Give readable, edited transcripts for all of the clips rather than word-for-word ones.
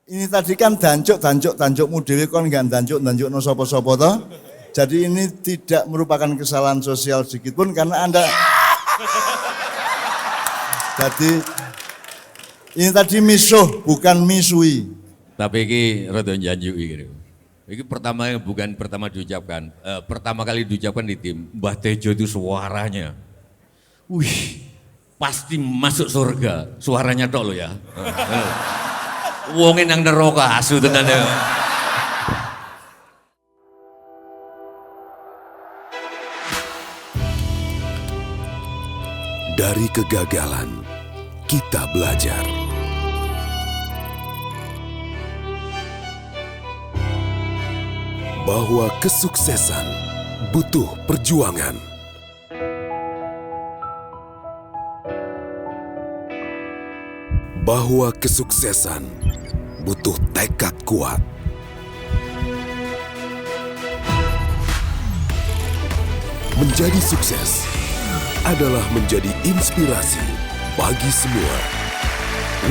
ini tadi kan dancukmu dhewe kon gak dancukno sapa-sapa toh. Jadi ini tidak merupakan kesalahan sosial sedikit pun karena Anda. Jadi ini tadi misuh bukan misui. Tapi ini rada njanjuki gitu. Ini bukan pertama diucapkan, pertama kali diucapkan di tim Mbah Tejo itu suaranya, wih pasti masuk surga, suaranya tok lo ya. Wongin nang neraka asu tenan ya. Dari kegagalan kita belajar. Bahwa kesuksesan butuh perjuangan. Bahwa kesuksesan butuh tekad kuat. Menjadi sukses adalah menjadi inspirasi bagi semua.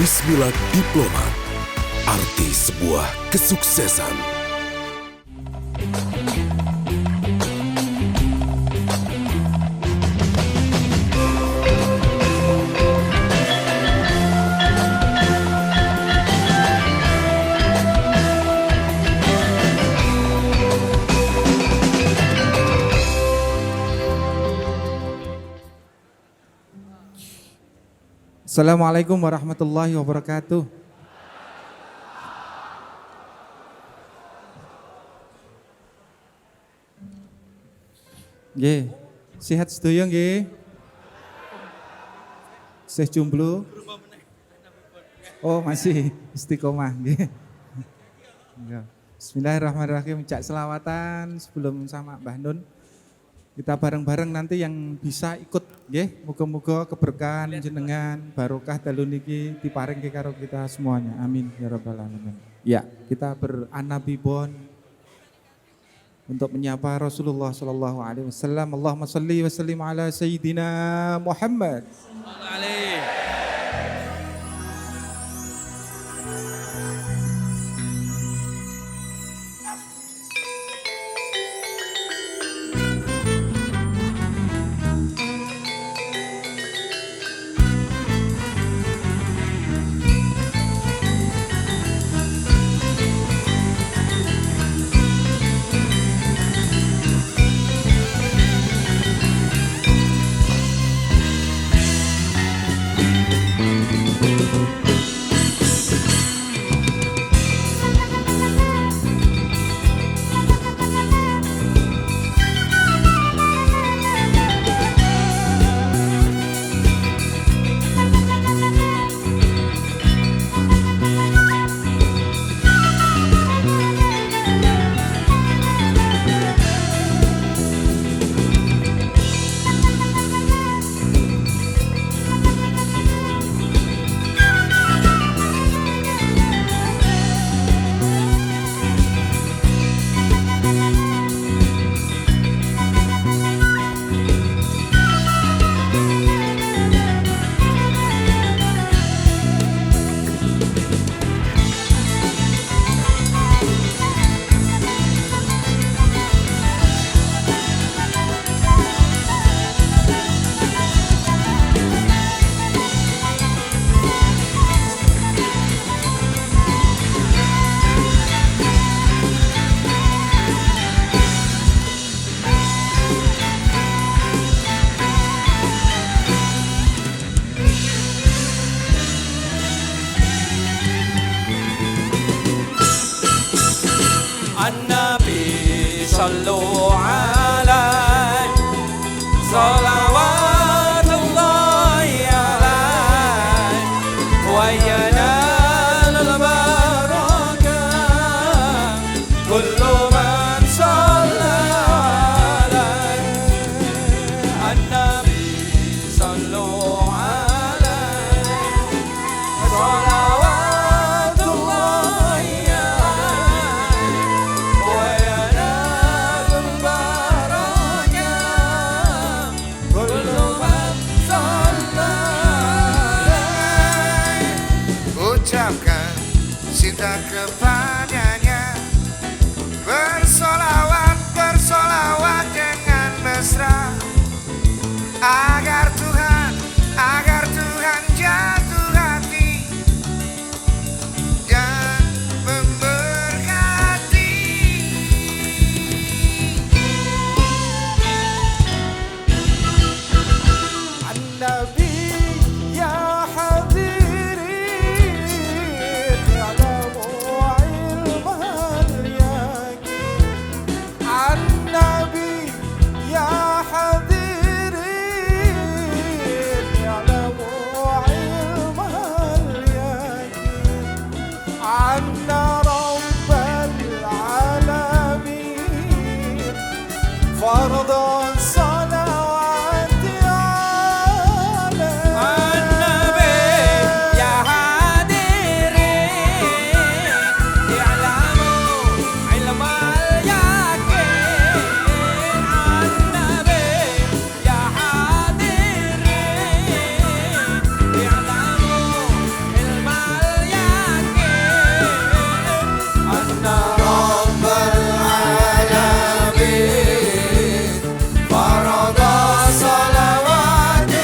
Wismilak Diplomat, arti sebuah kesuksesan. Assalamualaikum warahmatullahi wabarakatuh. Nggih, sehat sedaya nggih. Sih jomblo. Oh, masih istiqomah nggih. Bismillahirrahmanirrahim. Cak selawatan sebelum sama Mbah Nun. Kita bareng-bareng nanti yang bisa ikut nggih, muga-muga keberkahan jenengan barokah dalu niki diparingke karo kita semuanya. Amin ya rabbal alamin. Ya, kita beranabibon untuk menyapa Rasulullah sallallahu alaihi wasallam. Allahumma shalli wa sallim ala sayyidina Muhammad. صلوا عليه صلوات الله عليه وينال البركة كل من صلى عليه النبي صلوا عليه صلوات الله عليه وينال cinta kepadanya. Bersolawat, bersolawat dengan mesra, agar Tuhan jatuh hati dan memberkati. An-Nabi ya hadirin ya'lamu ilmal yaqin. An-Nabi ya hadirin ya'lamu ilmal yaqin. Anna rabbal alamin fardan salawati alayhi. An-Nabi ya hadirin ya'lamu ilmal yaqin. An-Nabi ya hadirin ya'lamu ilmal yaqin. Anna rabbal alamin farada salawati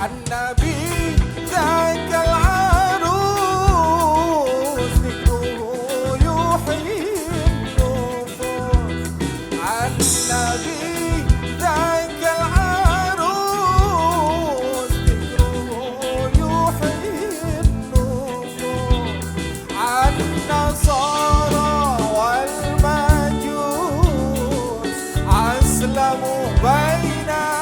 An-Nabi dzakal arus dhikruhu yuhyin nufus. An-Nabi dzakal arus dhikruhu yuhyin nufus. An-Nasara wal Majus aslamu baina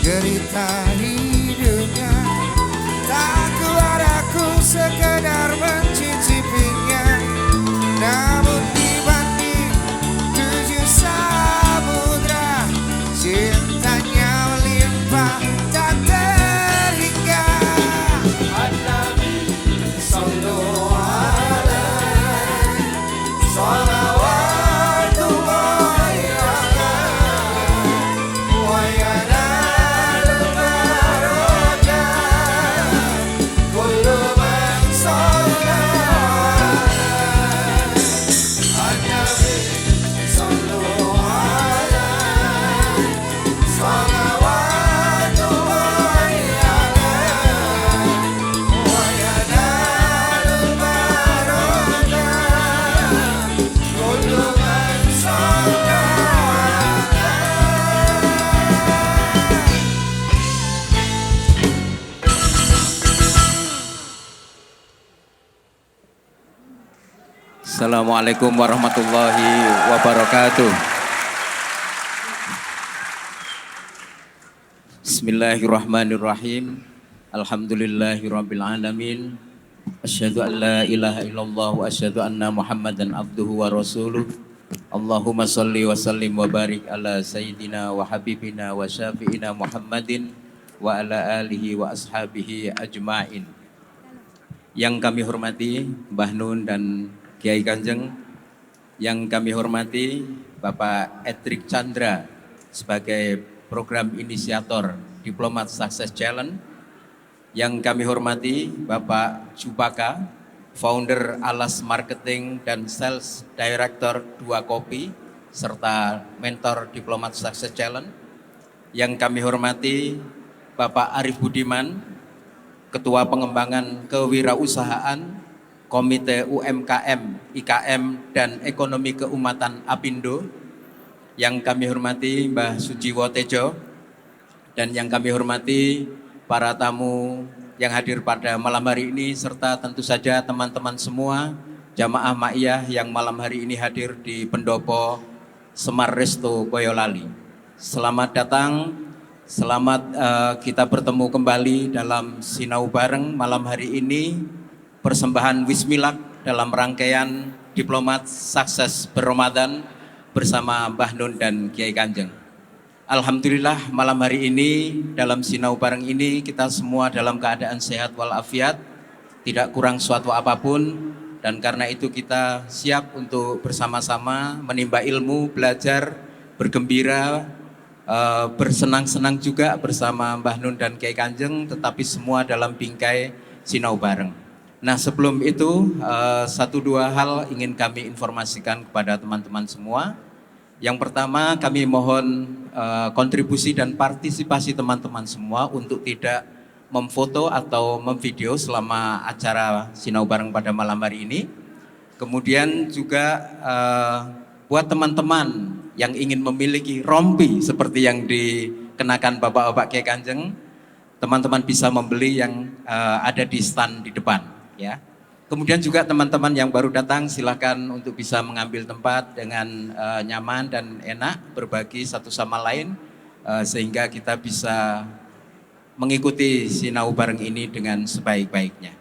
derita hidupnya. Tak kuat aku sekedar mencicipinya, namun dibanding 7 samudra, cintanya melimpah tak terhingga. An-Nabi sallu alaihi salawatullahi alaihi wa yanal barakah kullu man shalla alaihi. An-Nabi sallu alaihi salawatullahi alaihi wa yanal barakah kullu man shalla Assalamualaikum warahmatullahi wabarakatuh. Bismillahirrahmanirrahim. Alhamdulillahirabbil alamin. Asyhadu an la ilaha illallah wa asyhadu anna Muhammadan abduhu wa rasuluh. Allahumma shalli wa sallim wa barik ala sayyidina wa habibina wa syafi'ina Muhammadin wa ala alihi wa ashabihi ajma'in. Yang kami hormati Mbah Nun dan Kiai Kanjeng, yang kami hormati Bapak Edric Chandra sebagai program inisiator Diplomat Success Challenge, yang kami hormati Bapak Jupaka, founder Alas Marketing dan Sales Director Dua Kopi, serta mentor Diplomat Success Challenge, yang kami hormati Bapak Arif Budiman, Ketua Pengembangan Kewirausahaan Komite UMKM, IKM, dan Ekonomi Keumatan Apindo, yang kami hormati Mbah Sujiwo Tejo, dan yang kami hormati para tamu yang hadir pada malam hari ini, serta tentu saja teman-teman semua jamaah Ma'iyah yang malam hari ini hadir di Pendopo Semar Resto Boyolali. Selamat datang, selamat kita bertemu kembali dalam Sinau Bareng malam hari ini, persembahan Wismilak dalam rangkaian Diplomat Sukses Berramadan bersama Mbah Nun dan Kiai Kanjeng. Alhamdulillah malam hari ini dalam Sinau Bareng ini kita semua dalam keadaan sehat walafiat, tidak kurang suatu apapun, dan karena itu kita siap untuk bersama-sama menimba ilmu, belajar, bergembira, bersenang-senang juga bersama Mbah Nun dan Kiai Kanjeng, tetapi semua dalam bingkai Sinau Bareng. Nah, sebelum itu satu dua hal ingin kami informasikan kepada teman-teman semua. Yang pertama, kami mohon kontribusi dan partisipasi teman-teman semua untuk tidak memfoto atau memvideo selama acara Sinau Bareng pada malam hari ini. Kemudian juga buat teman-teman yang ingin memiliki rompi seperti yang dikenakan Bapak-Bapak Kiai Kanjeng, teman-teman bisa membeli yang ada di stand di depan. Ya. Kemudian juga teman-teman yang baru datang silakan untuk bisa mengambil tempat dengan nyaman dan enak, berbagi satu sama lain sehingga kita bisa mengikuti Sinau Bareng ini dengan sebaik-baiknya.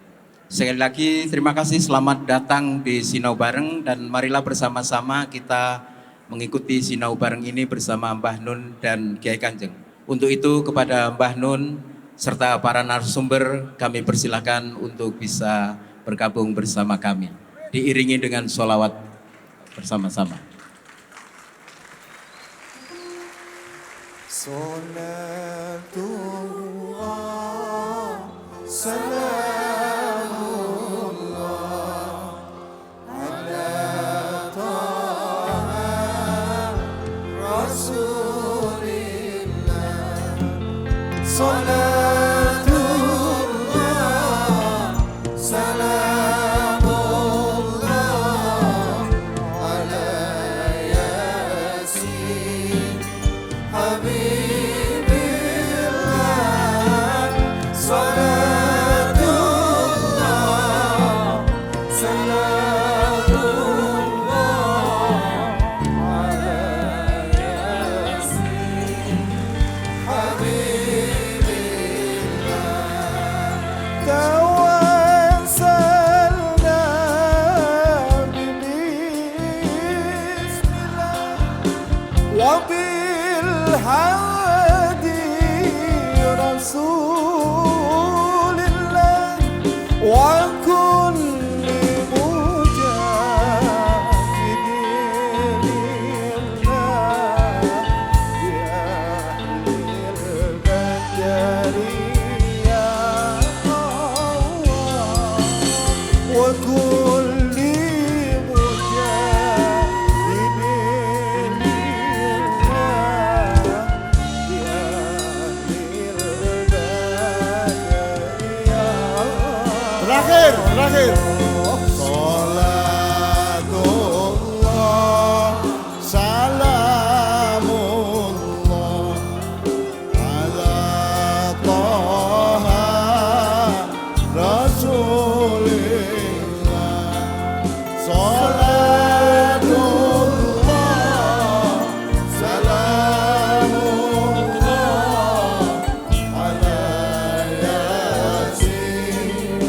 Sekali lagi terima kasih, selamat datang di Sinau Bareng, dan marilah bersama-sama kita mengikuti Sinau Bareng ini bersama Mbah Nun dan Kiai Kanjeng. Untuk itu kepada Mbah Nun serta para narasumber kami persilahkan untuk bisa bergabung bersama kami, diiringi dengan sholawat bersama-sama. Salatullah, salamullah, ala taha rasulillah. Salatullah, salamullah, ala yasin habibillah. Salatullah, salamullah, ala yasin habibillah. Tawassalna bismillah wa bil hadi rasulillah wa kulli mujahidin lillah bi ahlil badri ya Allah wa kulli mujahidin lillah bi ahlil badri ya Allah. Terakhir. Salatullah, salamullah, ala taha rasulillah. Salatullah, salamullah, ala yasin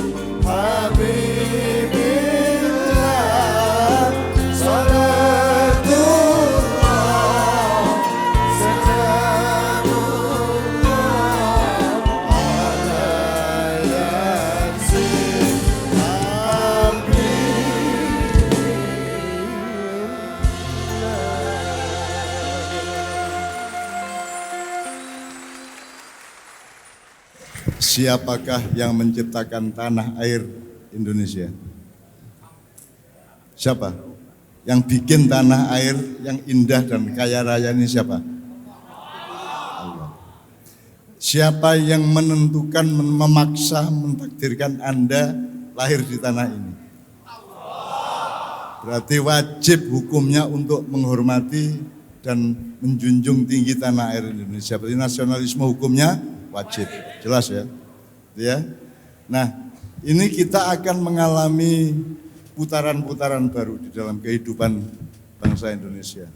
habibillah. Siapakah yang menciptakan tanah air Indonesia? Siapa? Yang bikin tanah air yang indah dan kaya raya ini siapa? Allah. Siapa yang menentukan, memaksa, mentakdirkan Anda lahir di tanah ini? Berarti wajib hukumnya untuk menghormati dan menjunjung tinggi tanah air Indonesia. Berarti nasionalisme hukumnya wajib, jelas ya. Ya. Nah, ini kita akan mengalami putaran-putaran baru di dalam kehidupan bangsa Indonesia.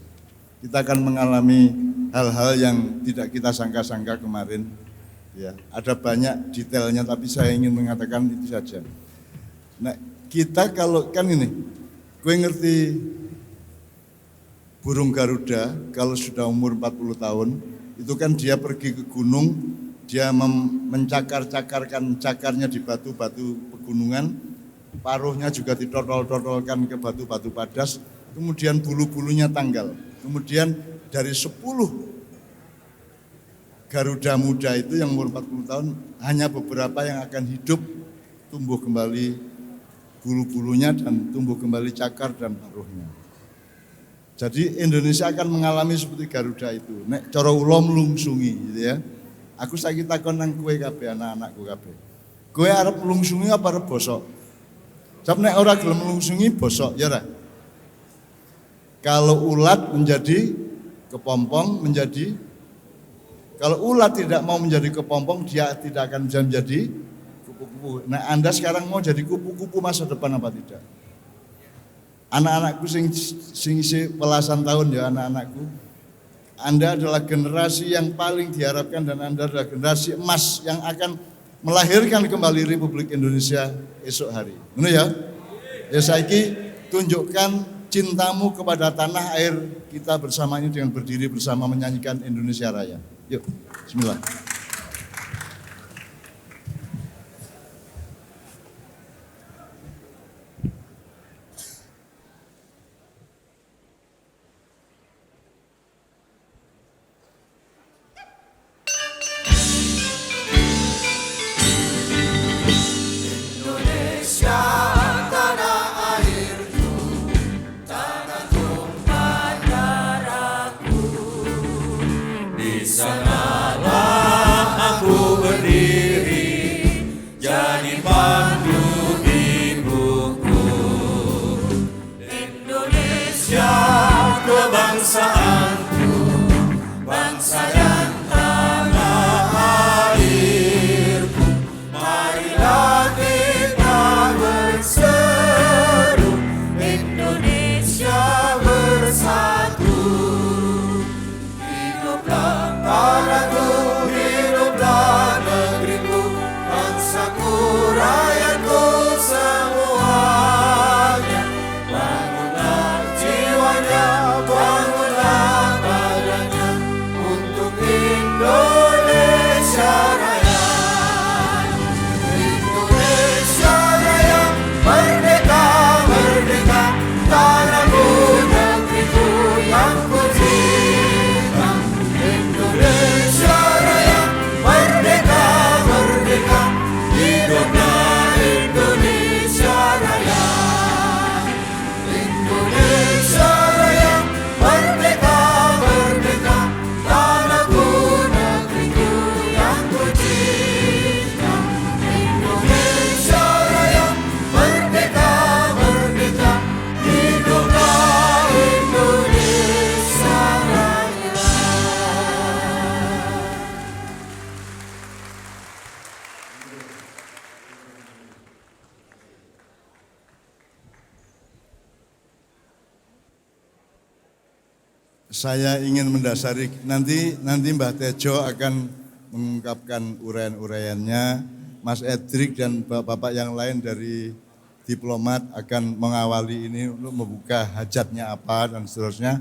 Kita akan mengalami hal-hal yang tidak kita sangka-sangka kemarin. Ya, ada banyak detailnya, tapi saya ingin mengatakan itu saja. Nah, kita kalau kan ini, gue ngerti burung Garuda kalau sudah umur 40 tahun, itu kan dia pergi ke gunung, dia mencakar-cakarkan cakarnya di batu-batu pegunungan, paruhnya juga ditotol-totolkan ke batu-batu padas, kemudian bulu-bulunya tanggal. Kemudian dari 10 Garuda muda itu yang umur 40 tahun, hanya beberapa yang akan hidup, tumbuh kembali bulu-bulunya dan tumbuh kembali cakar dan paruhnya. Jadi Indonesia akan mengalami seperti Garuda itu. Nek cara ula mlungsungi gitu ya. Aku saiki takon nang kowe kabeh anak-anakku kabeh. Kowe arep mlungsungi apa arep bosok? Sebab nek ora gelem mlungsungi bosok ya ora. Kalau ulat menjadi kepompong menjadi, kalau ulat tidak mau menjadi kepompong dia tidak akan bisa menjadi kupu-kupu. Nah, Anda sekarang mau jadi kupu-kupu masa depan apa tidak? Anak-anakku sing belasan tahun ya anak-anakku. Anda adalah generasi yang paling diharapkan dan Anda adalah generasi emas yang akan melahirkan kembali Republik Indonesia esok hari. Benar ya? Ya saiki tunjukkan cintamu kepada tanah air kita bersama ini dengan berdiri bersama menyanyikan Indonesia Raya. Yuk, bismillah. Saya ingin mendasari nanti Mbah Tejo akan mengungkapkan uraian-uraiannya, Mas Edrik dan bapak-bapak yang lain dari diplomat akan mengawali ini untuk membuka hajatnya apa dan seterusnya.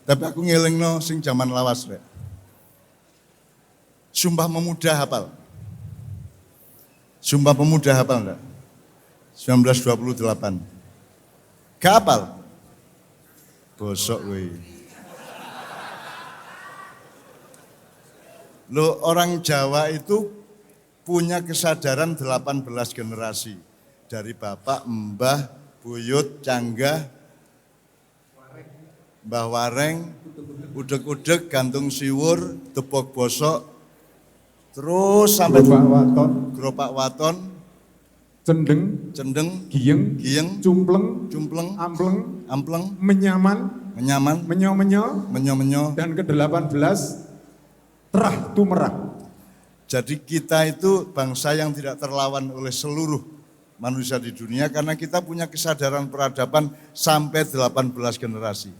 Tapi aku ngelingno sing zaman lawas rek. Sumpah Pemuda hafal? Sumpah Pemuda hafal enggak? 1928. Gak hafal? Bosok weh. Loh, orang Jawa itu punya kesadaran 18 generasi. Dari bapak, mbah, buyut, canggah, mbah wareng, udeg-udeg, gantung siwur, tebok bosok, terus sampai geropak waton, cendeng, giyeng, giyeng, cumpleng, cumpleng, ampleng, ampleng, menyaman, menyo-menyo, dan dan ke-18 terah tumerah. jadi kita itu bangsa yang tidak terlawan oleh seluruh manusia di dunia karena kita punya kesadaran peradaban sampai 18 generasi.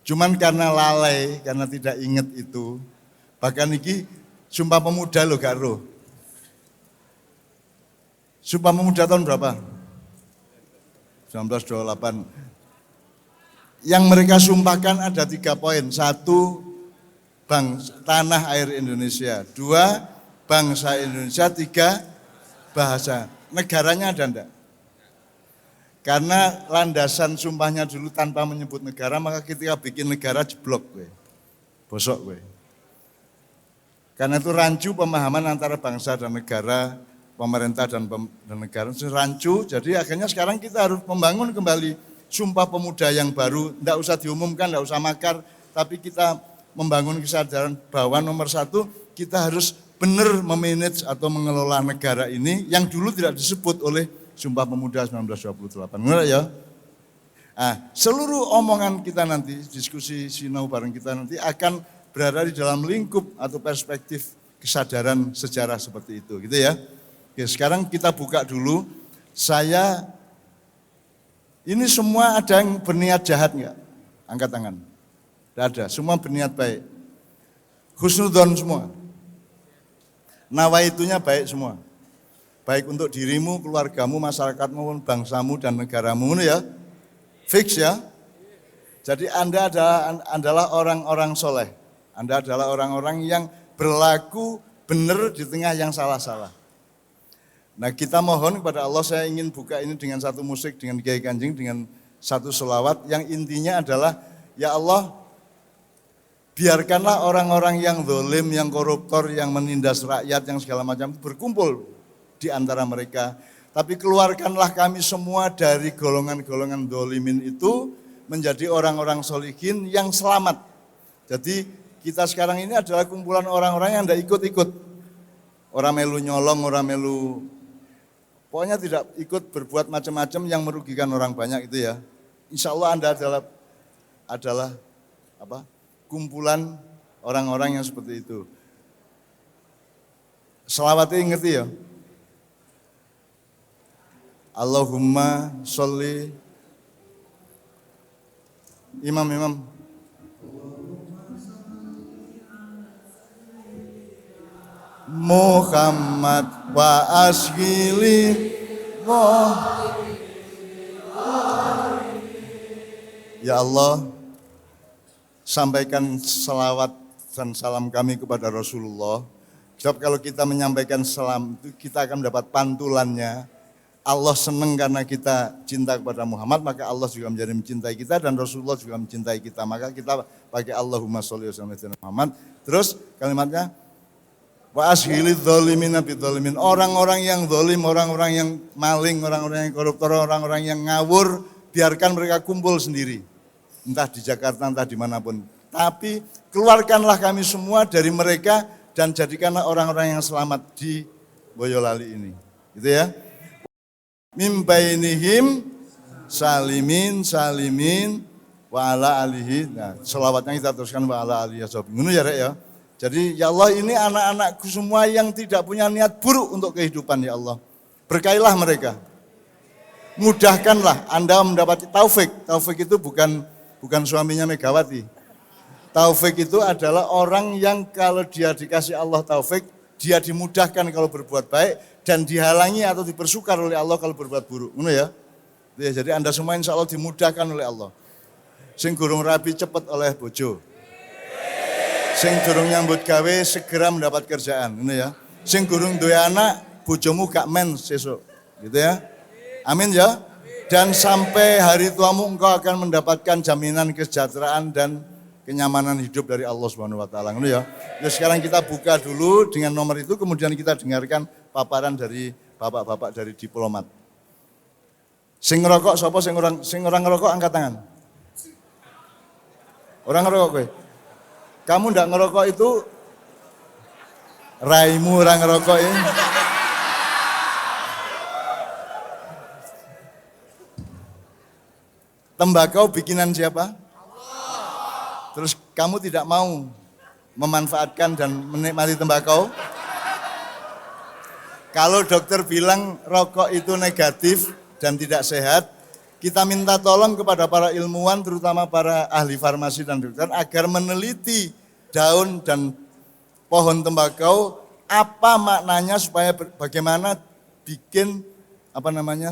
Cuman karena lalai, karena tidak ingat itu, bahkan ini Sumpah Pemuda loh gak roh. Sumpah Pemuda tahun berapa? 1928. Yang mereka sumpahkan ada 3 poin. 1, tanah air Indonesia. 2, bangsa Indonesia. 3, bahasa. Negaranya ada enggak? Karena landasan sumpahnya dulu tanpa menyebut negara, maka ketika bikin negara jeblok gue. Bosok gue. Karena itu rancu pemahaman antara bangsa dan negara, pemerintah dan negara. Rancu, jadi akhirnya sekarang kita harus membangun kembali Sumpah Pemuda yang baru. Enggak usah diumumkan, enggak usah makar, tapi kita membangun kesadaran bahwa nomor 1, kita harus benar memanage atau mengelola negara ini yang dulu tidak disebut oleh Sumpah Pemuda 1928. Benar ya? Nah, seluruh omongan kita nanti, diskusi sinau bareng kita nanti akan berada di dalam lingkup atau perspektif kesadaran sejarah seperti itu, gitu ya. Oke, sekarang kita buka dulu. Ini semua ada yang berniat jahat enggak? Angkat tangan. Tidak ada, semua berniat baik. Husnudzon semua. Nawaitunya baik semua. Baik untuk dirimu, keluargamu, masyarakatmu, bangsamu, dan negaramu, ya. Fix ya. Jadi Anda adalah orang-orang soleh. Anda adalah orang-orang yang berlaku benar di tengah yang salah-salah. Nah, kita mohon kepada Allah, saya ingin buka ini dengan satu musik, dengan Kiai Kanjeng, dengan satu selawat yang intinya adalah, ya Allah, biarkanlah orang-orang yang zalim, yang koruptor, yang menindas rakyat, yang segala macam berkumpul di antara mereka. Tapi keluarkanlah kami semua dari golongan-golongan zalimin itu menjadi orang-orang solihin yang selamat. Jadi kita sekarang ini adalah kumpulan orang-orang yang tidak ikut-ikut. Orang melu nyolong, orang melu, pokoknya tidak ikut berbuat macam-macam yang merugikan orang banyak itu ya. Insya Allah Anda adalah kumpulan orang-orang yang seperti itu. Selawatnya ngerti ya? Allahumma sholli. Imam. Muhammad wa ashili Ya Allah, sampaikan salawat dan salam kami kepada Rasulullah. Sebab kalau kita menyampaikan salam itu kita akan mendapat pantulannya. Allah senang karena kita cinta kepada Muhammad, maka Allah juga menjadi mencintai kita dan Rasulullah juga mencintai kita. Maka kita pakai Allahumma sholli wa sallim Muhammad. Terus kalimatnya wa ashili dzalimin bidzalimin. Orang-orang yang zalim, orang-orang yang maling, orang-orang yang koruptor, orang-orang yang ngawur, biarkan mereka kumpul sendiri. Entah di Jakarta, entah dimanapun. Tapi keluarkanlah kami semua dari mereka dan jadikanlah orang-orang yang selamat di Boyolali ini. Gitu ya. Mim bainihim salimin wa ala alihi. Nah, selawatnya kita teruskan wa ala alihi ashabi. Ngono ya, Rek ya. Jadi ya Allah, ini anak-anakku semua yang tidak punya niat buruk untuk kehidupan ya Allah. Berkailah mereka. Mudahkanlah Anda mendapat taufik. Taufik itu bukan suaminya Megawati. Taufik itu adalah orang yang kalau dia dikasih Allah taufik, dia dimudahkan kalau berbuat baik dan dihalangi atau dipersukar oleh Allah kalau berbuat buruk. Ngono ya. Jadi Anda semua insya Allah dimudahkan oleh Allah. Sing gurung rabi cepet oleh bojo. Sing durung nyambut gawe segera mendapat kerjaan, ngono ya. Sing gurung duwe anak, bojomu gak men sesuk. Gitu ya. Amin ya. Dan sampai hari tuamu engkau akan mendapatkan jaminan kesejahteraan dan kenyamanan hidup dari Allah Subhanahu wa taala. Ngono ya. Ya sekarang kita buka dulu dengan nomor itu, kemudian kita dengarkan paparan dari bapak-bapak dari diplomat. Sing ngerokok sapa sing orang ngerokok angkat tangan. Orang ngerokok kowe. Kamu ndak ngerokok itu raimu orang ngerokok ya. Tembakau bikinan siapa? Terus kamu tidak mau memanfaatkan dan menikmati tembakau? Kalau dokter bilang rokok itu negatif dan tidak sehat, kita minta tolong kepada para ilmuwan, terutama para ahli farmasi dan dokter, agar meneliti daun dan pohon tembakau, apa maknanya supaya bagaimana bikin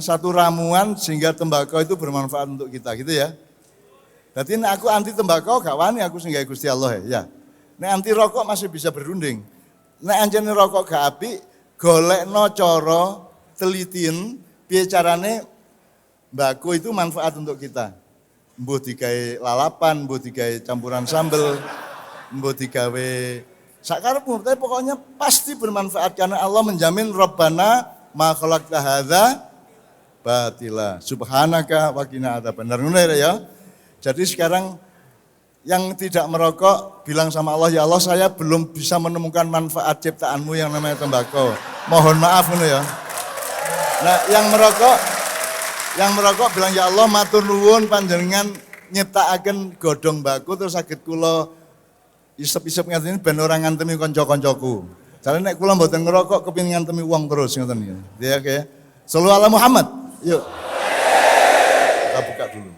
satu ramuan sehingga tembakau itu bermanfaat untuk kita, gitu ya. Jadi aku anti tembakau gak wani aku sehingga Gusti Allah ya. Nek anti rokok masih bisa berunding. Nek anjene rokok gak apik, golekno cara telitin piye carane mbako itu manfaat untuk kita. Mbuh digawe lalapan, mbuh digawe campuran sambel, mbuh digawe sakarepmu, tapi pokoknya pasti bermanfaat karena Allah menjamin Rabbana ma khalaqta hadza batila subhanaka wa qina adzabannar. Ya. Jadi sekarang yang tidak merokok bilang sama Allah, ya Allah saya belum bisa menemukan manfaat ciptaanmu yang namanya tembakau. Mohon maaf ngono ya. Nah, yang merokok bilang ya Allah matur nuwun panjenengan nyiptakaken godhong mbako terus saged kula isep-isep ngaten ben ora ngantemi kanca-kancaku. Jare nek kula mboten ngerokok kepengin ngantemi wong terus ngoten ya. Ya oke. Shallu ala Muhammad. Yuk. Kita buka dulu.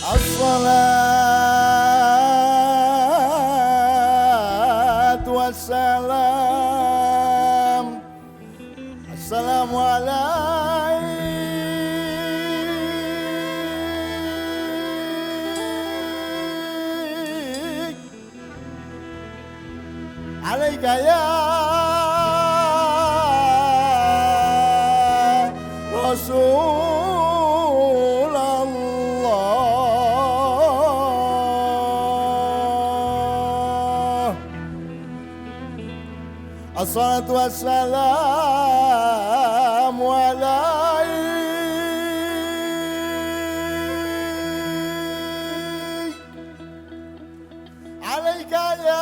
Assalatu wassalam. Assalamu alaika ya Rasulullah. Assalatu wassalamu alaika ya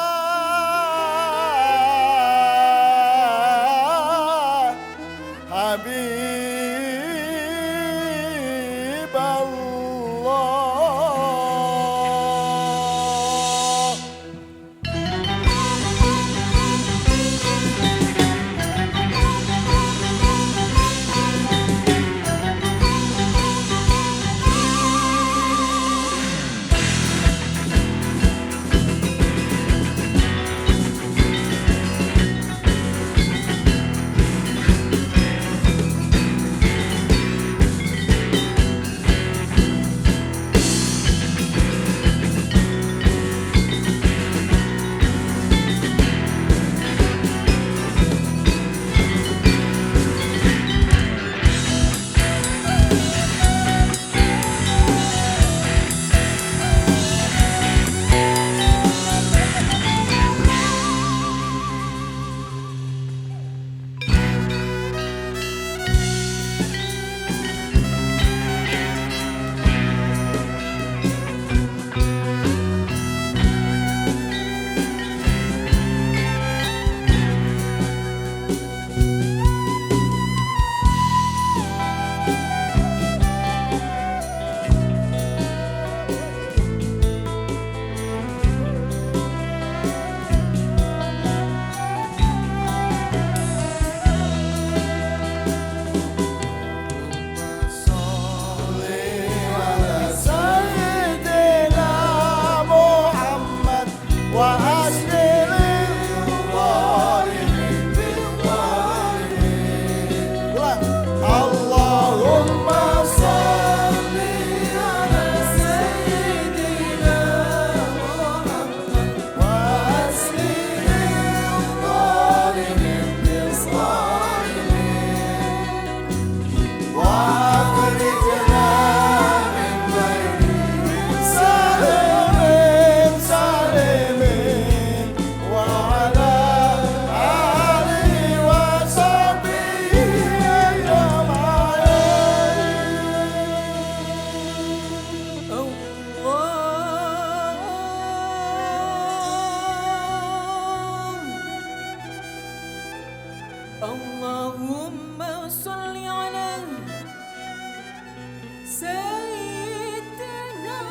سيدنا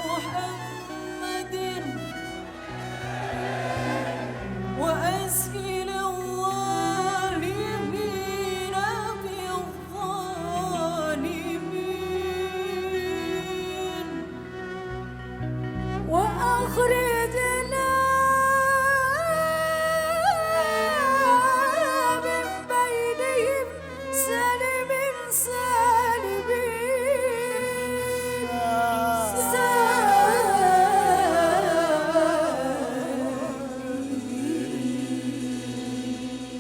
محمد وأزكي الظالمين بالظالمين وأخرجنا من بينهم سالم سالمين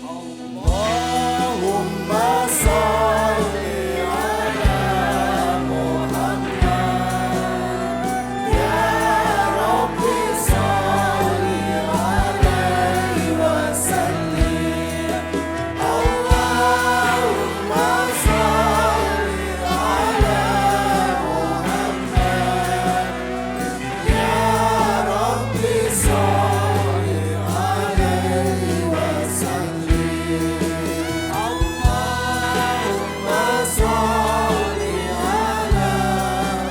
اللهم صل على محمد يا رب صل عليه وسلم اللهم صل على محمد يا رب صل عليه وسلم اللهم صل على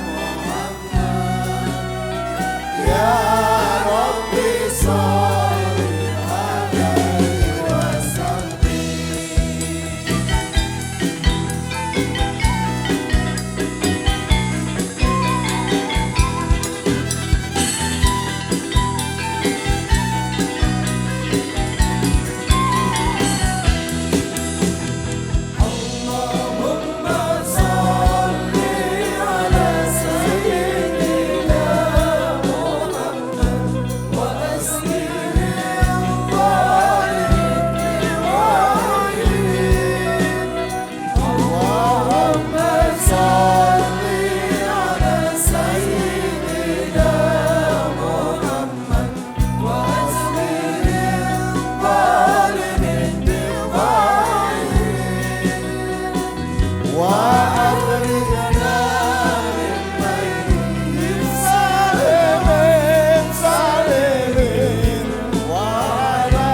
محمد يا رب صل عليه وسلم اللهم صل على سيدنا محمد وأسلم الظالمين اللهم صل على سيدنا محمد وأسلم الظالمين وأخرجنا من بينهم سالم سالمين وعلى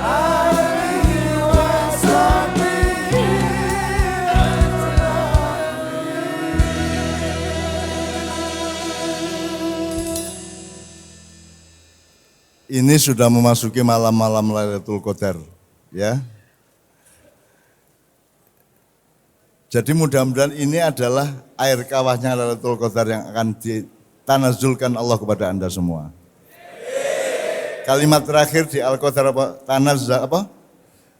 آله وصحبه Ini sudah memasuki malam-malam Lailatul Qadar, ya. Jadi mudah-mudahan ini adalah air kawahnya Lailatul Qadar yang akan ditanazulkan Allah kepada Anda semua. Kalimat terakhir di Al-Qadar apa?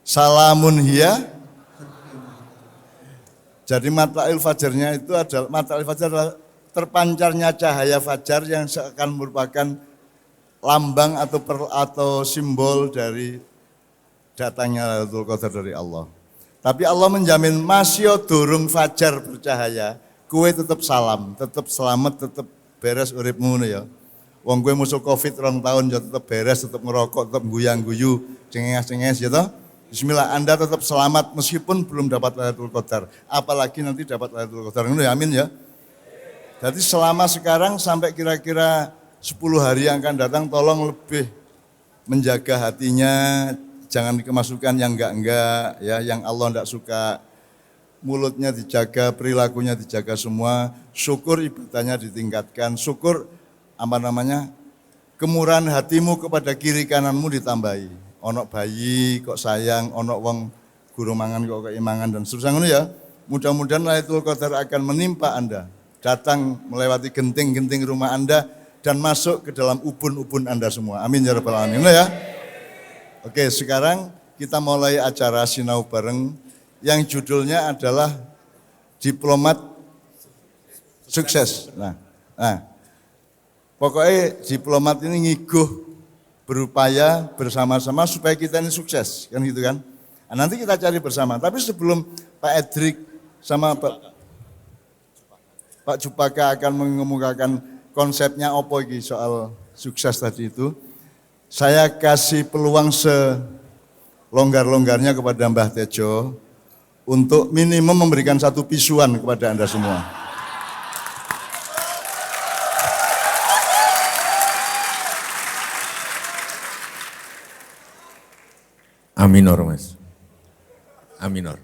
Salamun hiya. Jadi matla'il fajarnya itu adalah matla'il fajar adalah terpancarnya cahaya fajar yang akan merupakan lambang atau simbol dari datangnya Lailatul Qadar dari Allah. Tapi Allah menjamin masih durung fajar bercahaya, kue tetap salam, tetap selamat, tetap beres uripmu ya. Wong kue musuh Covid 2 tahun ya tetap beres, tetap ngerokok, tetap guyang-guyu, cengenges-cengenges ya toh. Bismillah, Anda tetap selamat meskipun belum dapat Lailatul Qadar, apalagi nanti dapat Lailatul Qadar. Ngono ya, amin ya. Jadi selama sekarang sampai kira-kira 10 hari yang akan datang, tolong lebih menjaga hatinya, jangan dikemasukan yang enggak-enggak, ya, yang Allah enggak suka. Mulutnya dijaga, perilakunya dijaga semua, syukur ibadahnya ditingkatkan, syukur kemurahan hatimu kepada kiri kananmu ditambahi. Onok bayi kok sayang, onok wong guru mangan kok keimangan dan seterusnya ya. Mudah-mudahan Lailatul Qadar akan menimpa Anda, datang melewati genting-genting rumah Anda dan masuk ke dalam ubun-ubun Anda semua. Amin ya rabbal alamin ya. Oke, sekarang kita mulai acara sinau bareng yang judulnya adalah Diplomat Sukses. Nah, pokoknya diplomat ini ngiguh berupaya bersama-sama supaya kita ini sukses, kan gitu kan. Nah, nanti kita cari bersama. Tapi sebelum Pak Edric sama Pak Jupaka akan mengemukakan konsepnya opo iki soal sukses tadi itu, saya kasih peluang selonggar-longgarnya kepada Mbah Tejo untuk minimum memberikan satu pisuan kepada Anda semua. Aminor, Mas. Aminor.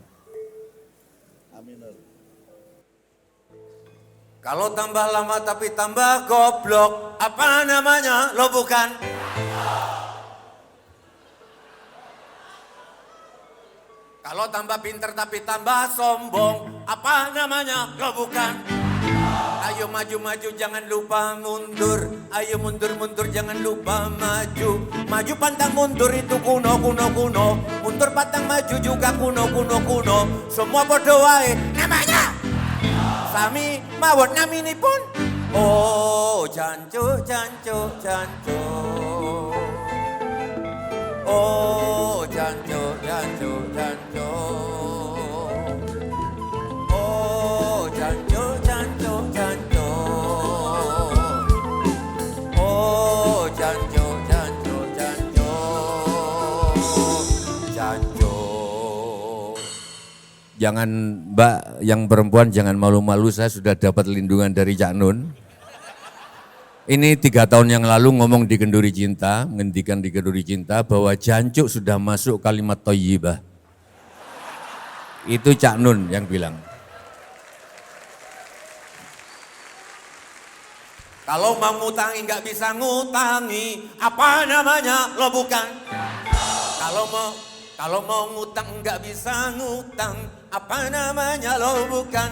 Kalau tambah lama tapi tambah goblok, apa namanya? Lo bukan? Kalau tambah pinter tapi tambah sombong, apa namanya? Lo bukan? Ayo maju-maju jangan lupa mundur, ayo mundur-mundur jangan lupa maju. Maju pantang mundur itu kuno, mundur pantang maju juga kuno. Semua podo wae namanya. Sami mawon naminipun. Oh jancu. Oh jancu. Oh jancu. Oh jancu. Jangan Mbak yang perempuan jangan malu-malu, saya sudah dapat lindungan dari Cak Nun. Ini 3 tahun yang lalu ngomong di Kenduri Cinta, ngendikan di Kenduri Cinta bahwa jancuk sudah masuk kalimat thayyibah. Itu Cak Nun yang bilang. Kalau mau ngutangi nggak bisa ngutangi, apa namanya? Lo bukan. Kalau mau ngutang nggak bisa ngutang, apa namanya? Lo bukan.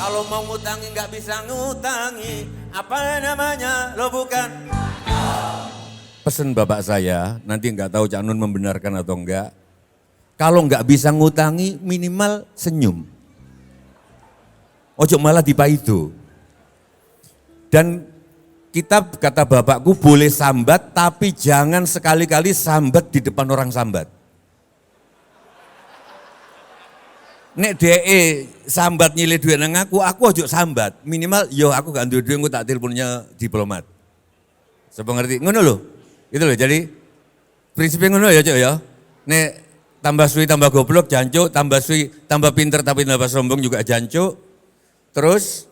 Kalau mau ngutangi nggak bisa ngutangi, apa namanya? Lo bukan. Pesen bapak saya, nanti nggak tahu Cak Nun membenarkan atau enggak. Kalau nggak bisa ngutangi, minimal senyum. Ojo malah dipaido. Dan kita, kata bapakku, boleh sambat, tapi jangan sekali-kali sambat di depan orang sambat. Nek DE sambat nyilih duit nang aku ojo sambat. Minimal yo aku gak duit aku tak teleponnya diplomat. Sebab ngerti, ngono lho. Itu loh, jadi prinsipnya ngono ya Cok ya. Nek tambah suwi tambah goblok jancuk, tambah suwi tambah pinter tapi tambah sombong juga jancuk. Terus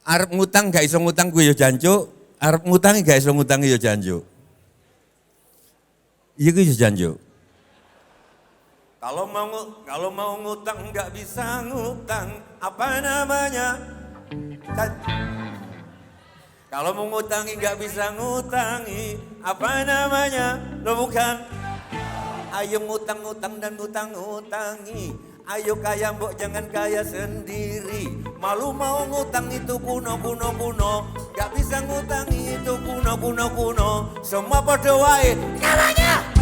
arep ngutang gak iso ngutang kuwi yo jancuk, arep ngutangi gak iso ngutangi yo jancuk. Iya kuwi yo jancuk. Kalau mau ngutang nggak bisa ngutang, apa namanya? Kalau mau ngutangi nggak bisa ngutangi, apa namanya? Lo bukan. Ayo ngutang-ngutang dan ngutang-ngutangi. Ayo kaya mbok jangan kaya sendiri. Malu mau ngutang itu kuno. Gak bisa ngutangi itu kuno. Semua podo wae namanya.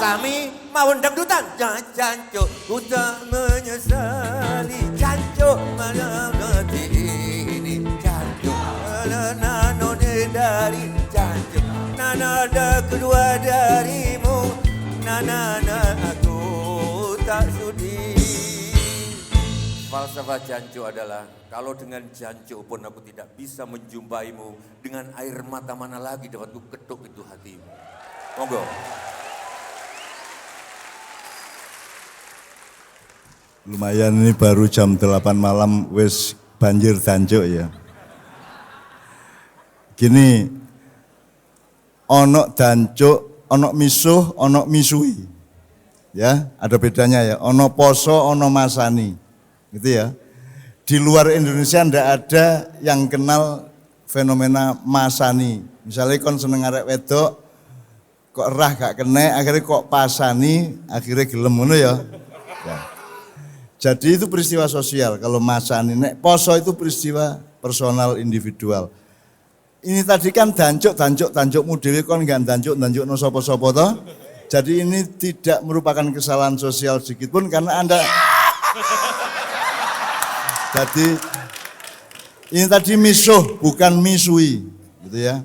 Sami mau dangdutan, jancuk, ku tak menyesali, jancuk, mana ngerti ini, jancuk, nano dari jancuk, nada kedua darimu, nana aku tak sudi. Falsafah jancuk adalah, kalau dengan jancuk pun aku tidak bisa menjumpaimu, dengan air mata mana lagi dapat ku ketuk itu hatimu. Monggo. Lumayan ini baru jam 8 malam wis banjir jancuk ya. Gini, ono jancuk, ono misuh, ono misui. Ya, ada bedanya ya. Ono poso, ono masani. Gitu ya. Di luar Indonesia ndak ada yang kenal fenomena masani. Misalnya kon seneng arek wedok, kok erah gak kena, akhirnya kok pasani, akhirnya gelem ngono ya. Ya. Jadi itu peristiwa sosial, kalau masani, nek poso itu peristiwa personal individual. Ini tadi kan dancuk dewe kon gak dancuk no sopo-sopo toh. Jadi ini tidak merupakan kesalahan sosial sedikit pun karena Anda. Jadi ini tadi misuh bukan misui, gitu ya.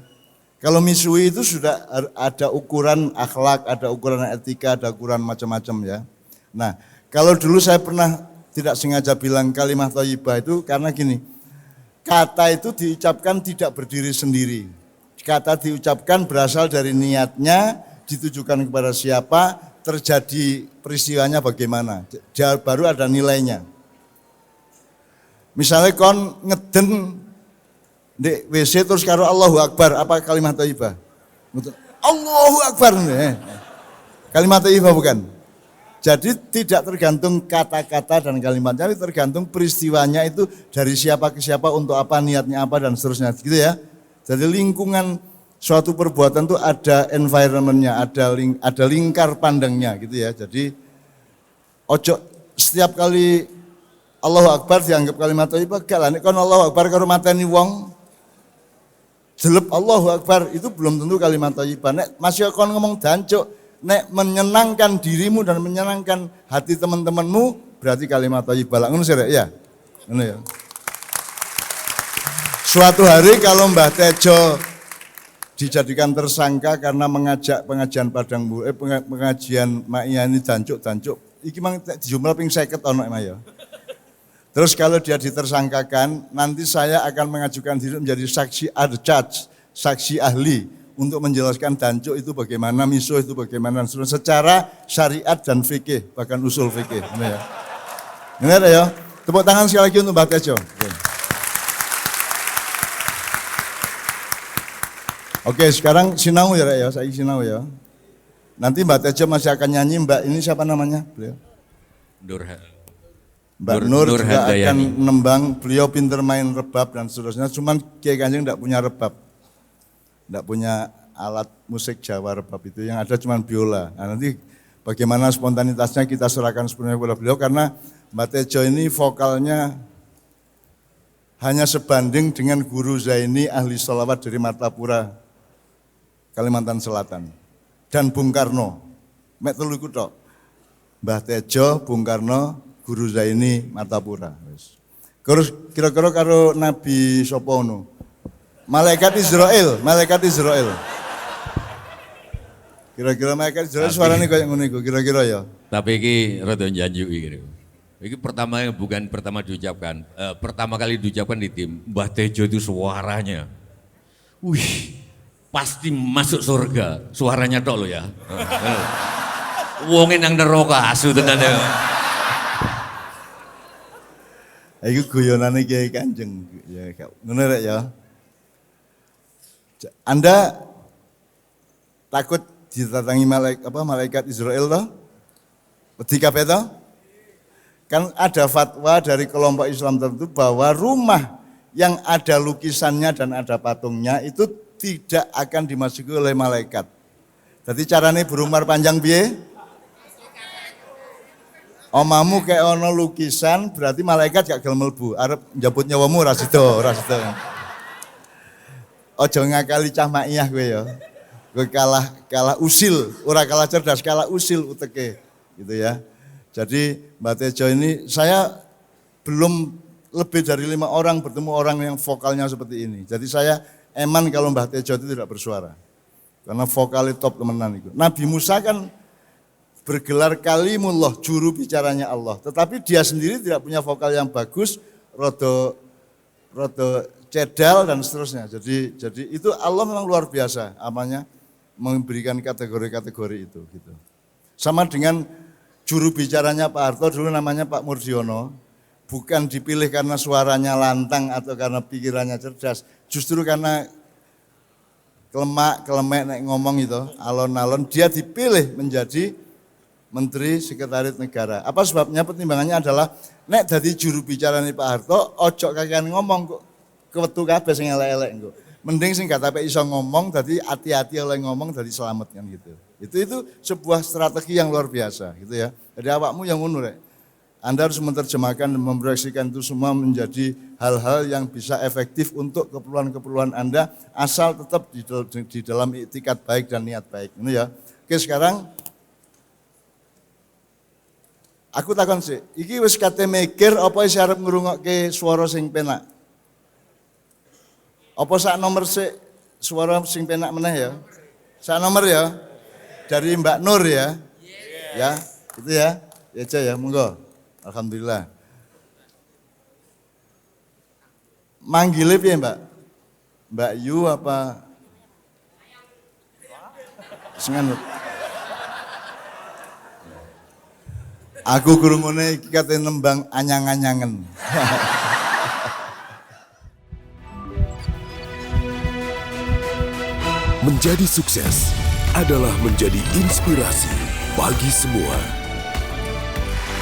Kalau misui itu sudah ada ukuran akhlak, ada ukuran etika, ada ukuran macam-macam ya. Nah, kalau dulu saya pernah tidak sengaja bilang kalimat thayyibah itu karena gini, kata itu diucapkan tidak berdiri sendiri. Kata diucapkan berasal dari niatnya, ditujukan kepada siapa, terjadi peristiwanya bagaimana, baru ada nilainya. Misalnya kon ngeden di WC terus karo Allahu Akbar, apa kalimat thayyibah? Allahu Akbar. Kalimat thayyibah bukan? Jadi tidak tergantung kata-kata dan kalimatnya, tapi tergantung peristiwanya itu dari siapa ke siapa, untuk apa, niatnya apa, dan seterusnya. Gitu ya. Jadi lingkungan suatu perbuatan itu ada environment-nya, ada lingkar pandangnya gitu ya. Jadi ojo setiap kali Allahu Akbar dianggap kalimat thayyibah, gak lah nek kon Allahu Akbar karo mateni wong jeleb Allahu Akbar itu belum tentu kalimat thayyibah. Nek masih kon ngomong dancuk, nek menyenangkan dirimu dan menyenangkan hati teman-temanmu berarti kalimat thayyibah. Lah ngono sih rek ya. Ngono ya. Suatu hari kalau Mbah Tejo dijadikan tersangka karena mengajak pengajian pengajian Ma'iyani dancuk. Iki mang dijumlah ping 50 ono ya. Terus kalau dia ditersangkakan, nanti saya akan mengajukan diri menjadi saksi judge, saksi ahli untuk menjelaskan dancuk itu bagaimana, misuh itu bagaimana, secara syariat dan fikih, bahkan usul fikih. Ini ya. Ini ada ya. Tepuk tangan sekali lagi untuk Mbak Tejo. Oke, sekarang sinau ya, Rek ya, saya sinau ya. Nanti Mbak Tejo masih akan nyanyi, Mbak ini siapa namanya? Beliau. Mbak Nur juga akan nembang, beliau pinter main rebab dan seterusnya, cuman Kiai Kanjeng enggak punya rebab. Enggak punya alat musik Jawa rebab itu, yang ada cuman biola. Nah, nanti bagaimana spontanitasnya kita serahkan sepenuhnya kepada beliau, karena Mbak Tejo ini vokalnya hanya sebanding dengan Guru Zaini ahli sholawat dari Martapura, Kalimantan Selatan. Dan Bung Karno, mek telu iku tok. Mbah Tejo, Bung Karno, Guru Zaini Martapura. Terus kira-kira karo Nabi sapa ngono? Malaikat Israel. Kira-kira malaikat Israel suarane koyo ngono iku kira-kira ya. Tapi iki rada njanjuki gitu. Iki bukan pertama diucapkan. Pertama kali diucapkan di tim, Mbah Tejo itu suaranya. Wih, pasti masuk surga. Suaranya tok lo ya. Wonge nang neraka asu tenan ya. Iku guyonane Kiai Kanjeng ya, ngono rek ya. Anda takut didatangi malaikat Israel toh? Wedi kabeh toh? Kan ada fatwa dari kelompok Islam tertentu bahwa rumah yang ada lukisannya dan ada patungnya itu tidak akan dimasuki oleh malaikat. Jadi carane berumur panjang piye? Omamu kayak ono lukisan, berarti malaikat gak gelem mlebu. Arep njabut nyawamu ora sida. Aja ngakali cah maiyah kowe ya. Kowe kalah usil, ora kalah cerdas, kalah usil uteke gitu ya. Jadi Mbak Tejo ini saya belum lebih dari 5 orang bertemu orang yang vokalnya seperti ini. Jadi saya eman kalau Mbak Tejo itu tidak bersuara. Karena vokalnya top temenan itu. Nabi Musa kan bergelar kalimullah, juru bicaranya Allah. Tetapi dia sendiri tidak punya vokal yang bagus, rodo cedal dan seterusnya. Jadi itu Allah memang luar biasa amanya memberikan kategori-kategori itu gitu. Sama dengan juru bicaranya Pak Harto dulu namanya Pak Murdiono, bukan dipilih karena suaranya lantang atau karena pikirannya cerdas, justru karena kelemek nek ngomong itu, alon-alon dia dipilih menjadi Menteri Sekretariat Negara. Apa sebabnya? Pertimbangannya adalah nek dadi juru bicara nih Pak Harto, ojo kakean ngomong kok kewetu kabeh sing elek-elek engko. Mending sing gak tapi iso ngomong, dadi hati-hati oleh ngomong dadi selamat kan gitu. Itu sebuah strategi yang luar biasa gitu ya. Jadi awakmu yang ngono rek. Anda harus menerjemahkan dan memproyeksikan itu semua menjadi hal-hal yang bisa efektif untuk keperluan-keperluan Anda, asal tetap di dalam iktikat baik dan niat baik. Ini ya. Oke, sekarang aku takon sih, iki wis kate mikir apa isih arep ngrungokke swara sing penak? Apa sak nomor sik swara sing penak meneh ya? Sak nomor ya? Dari Mbak Nur ya? Ya, itu ya. Ya aja ya, monggo. Alhamdulillah. Manggile piye, Mbak? Mbak Yu apa? Sengan. Aku krungune iki kate nembang anyang-anyangen. Menjadi sukses adalah menjadi inspirasi bagi semua.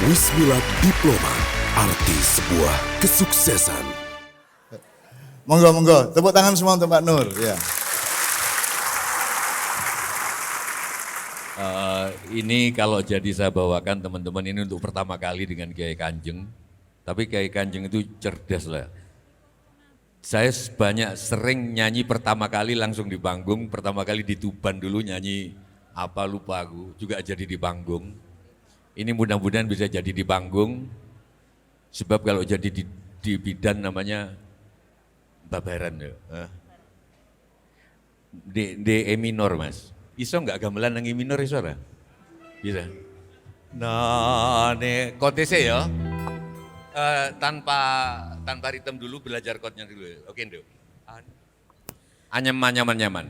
Wismila Diplomat, arti sebuah kesuksesan. Monggo, tepuk tangan semua untuk Mbak Nur. Ya. Ini kalau jadi saya bawakan teman-teman ini untuk pertama kali dengan Kiai Kanjeng. Tapi Kiai Kanjeng itu cerdas lah. Saya sering nyanyi pertama kali langsung di panggung. Pertama kali di Tuban dulu nyanyi apa lupa aku. Juga jadi di panggung. Ini mudah-mudahan bisa jadi di panggung. Sebab kalau jadi di bidan namanya babaran ya. D E minor mas. Iso nggak gamelan nang E minor iso ora? Bisa. Nah, nih kotese ya. Tanpa ritme dulu belajar chordnya dulu. Oke, Nduk. Nyaman.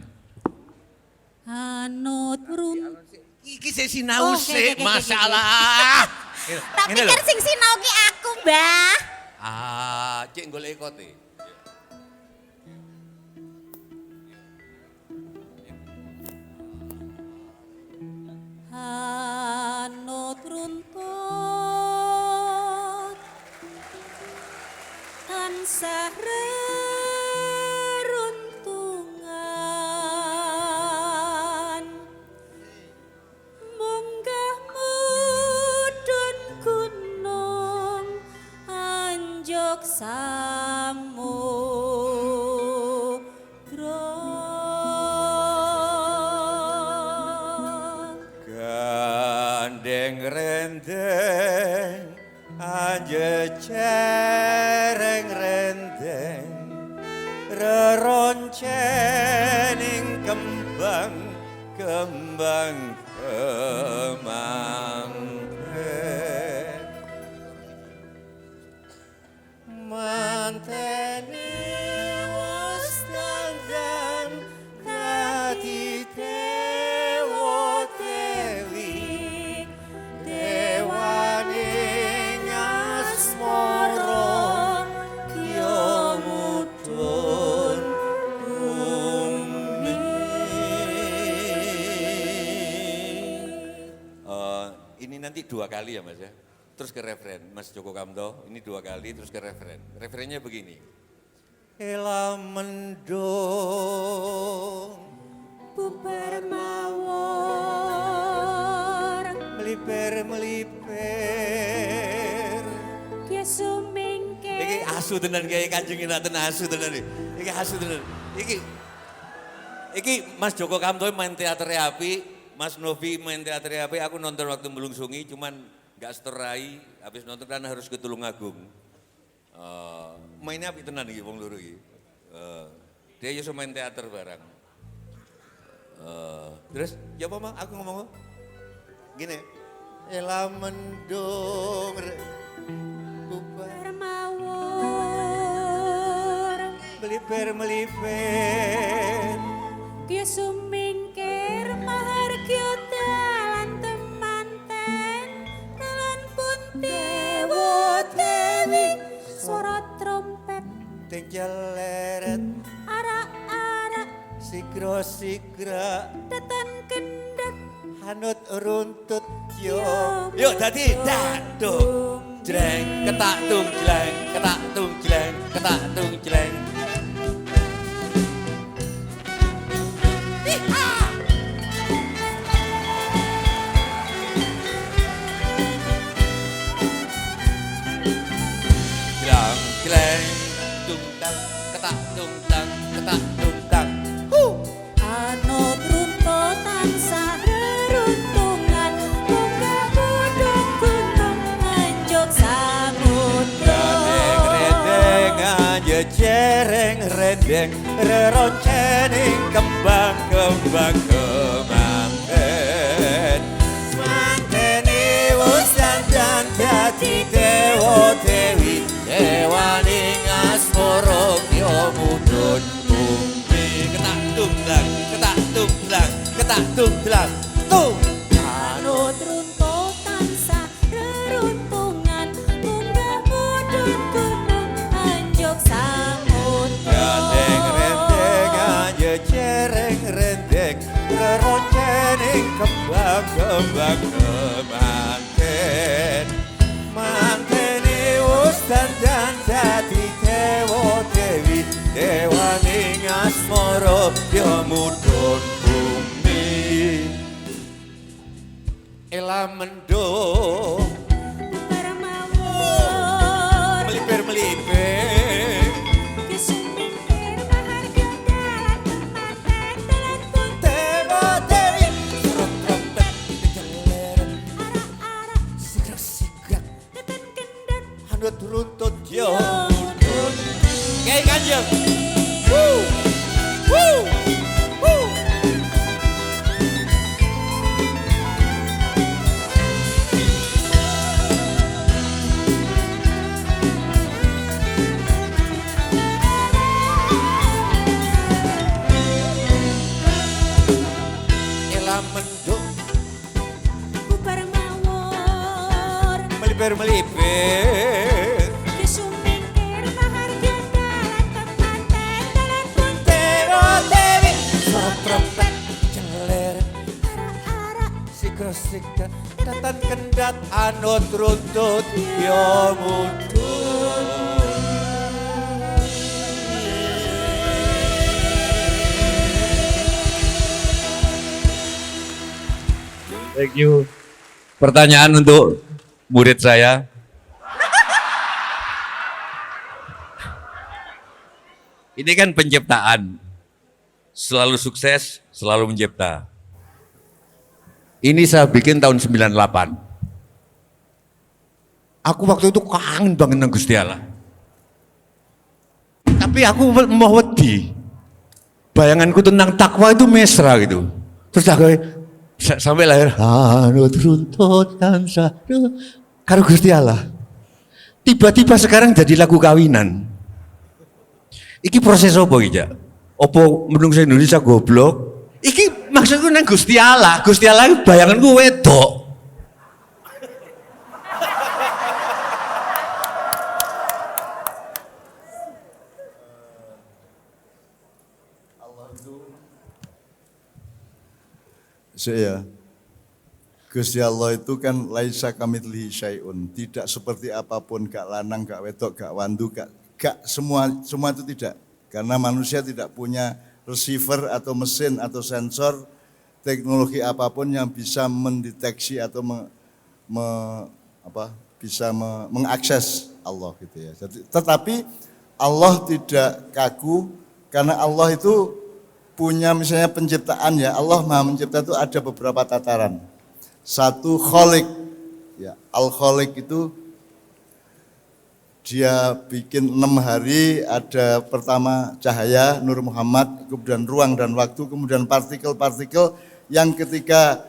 Anut run. Iki sing sinau sik, masalah. Tak pikir sing sinau ki aku, Mbah. Cek golek kote. Anut runtut tansah reruntungan munggah mudhun gunung anjuk Gandeng rendeng anje cereng rendeng reroncening kembang kemangken manteni wis dandan dadi dewa dewi dewaning asmara ya mudhun bumi. Ini nanti 2 kali ya mas ya, terus ke referen, Mas Joko Kamto, ini 2 kali terus ke referen. Referennya begini. Ela mendung bubar mawar meliper ya sumingke iki asu tenan Kiai Kanjeng tenan asu tenan iki asu tenan iki Mas Joko Kamto main teater api, Mas Novi main teater api, aku nonton waktu Melungsungi cuman gak seterai, habis nonton kan harus ke Tulungagung. Mainnya api tenan iki wong loro iki. Dia iso main teater bareng. Terus ya apa Mang? Aku ngomong gini. Ela mendung bubar mawar meliper ya sumingkir mahargya dalan temanten dalan pun dewa dewi suara trompet tinggal leret arak-arak sigra tetan kendhat hanut runtut yo yuk dadi dadung jreng ketak tung jleng ketak tung jleng ketak tung jleng. Jlang jleng tung tang ketak tung tang ketak tung tang. anut runtut tansah reruntungan munggah mudhun gunung anjuk samudra Rendeng aja cereng rendeng reroncening kembang kemangken manteni wis dandan dadi dewa dewi dewaning asmara ya mudhun bumi ketak tunglang ketak tunglang ketak tunglang tung. anut runtut tansah reruntungan munggah mudhun gunung anjuk samudra Gandeng rendeng aja cereng rendeng reroncening kembang kemangken mendung bubar mawon melipir-melipir kesempir maharga dalan tempaten dalan pun Dewa Dewi Surat trompet dikeleren arak-arak Sigrak-sigrak keten kendat Handut runtut yo mudun Kiai Kanjeng Woo Woo Woo ela mendung bubar mawon melipir-melipir kesempir maharga dalan tempaten dalan pun Dewa Dewi Surat trompet dikeleren arak-arak Sigrak-sigrak Datan kendat anut runtut yo mudun Thank you. Pertanyaan untuk murid saya. Ini kan penciptaan. Selalu sukses, selalu mencipta. Ini saya bikin tahun 98. Aku waktu itu kangen banget dengan Gusti Allah. Tapi aku mau wedi. Bayanganku tentang takwa itu mesra gitu. Terus aku sampai lahir hanut runtut dansa karo Gusti Allah. Tiba-tiba sekarang jadi lagu kawinan. Iki proses apa iki, Jak? Apa menungso Indonesia goblok? Iki maksudku nang Gusti Allah. Gusti Allah iki bayanganku wedok. Ya, Gusti Allah itu kan laisa kamitslihi syai'un, tidak seperti apapun, gak lanang, gak wedok, gak wandu, gak semua itu tidak. Karena manusia tidak punya receiver atau mesin atau sensor teknologi apapun yang bisa mendeteksi atau mengakses Allah gitu ya. Tetapi Allah tidak kaku karena Allah itu punya misalnya penciptaan ya, Allah Maha Mencipta itu ada beberapa tataran. Satu kholik, ya, al-kholik itu dia bikin 6 hari, ada pertama cahaya, Nur Muhammad, kemudian ruang dan waktu, kemudian partikel-partikel yang ketika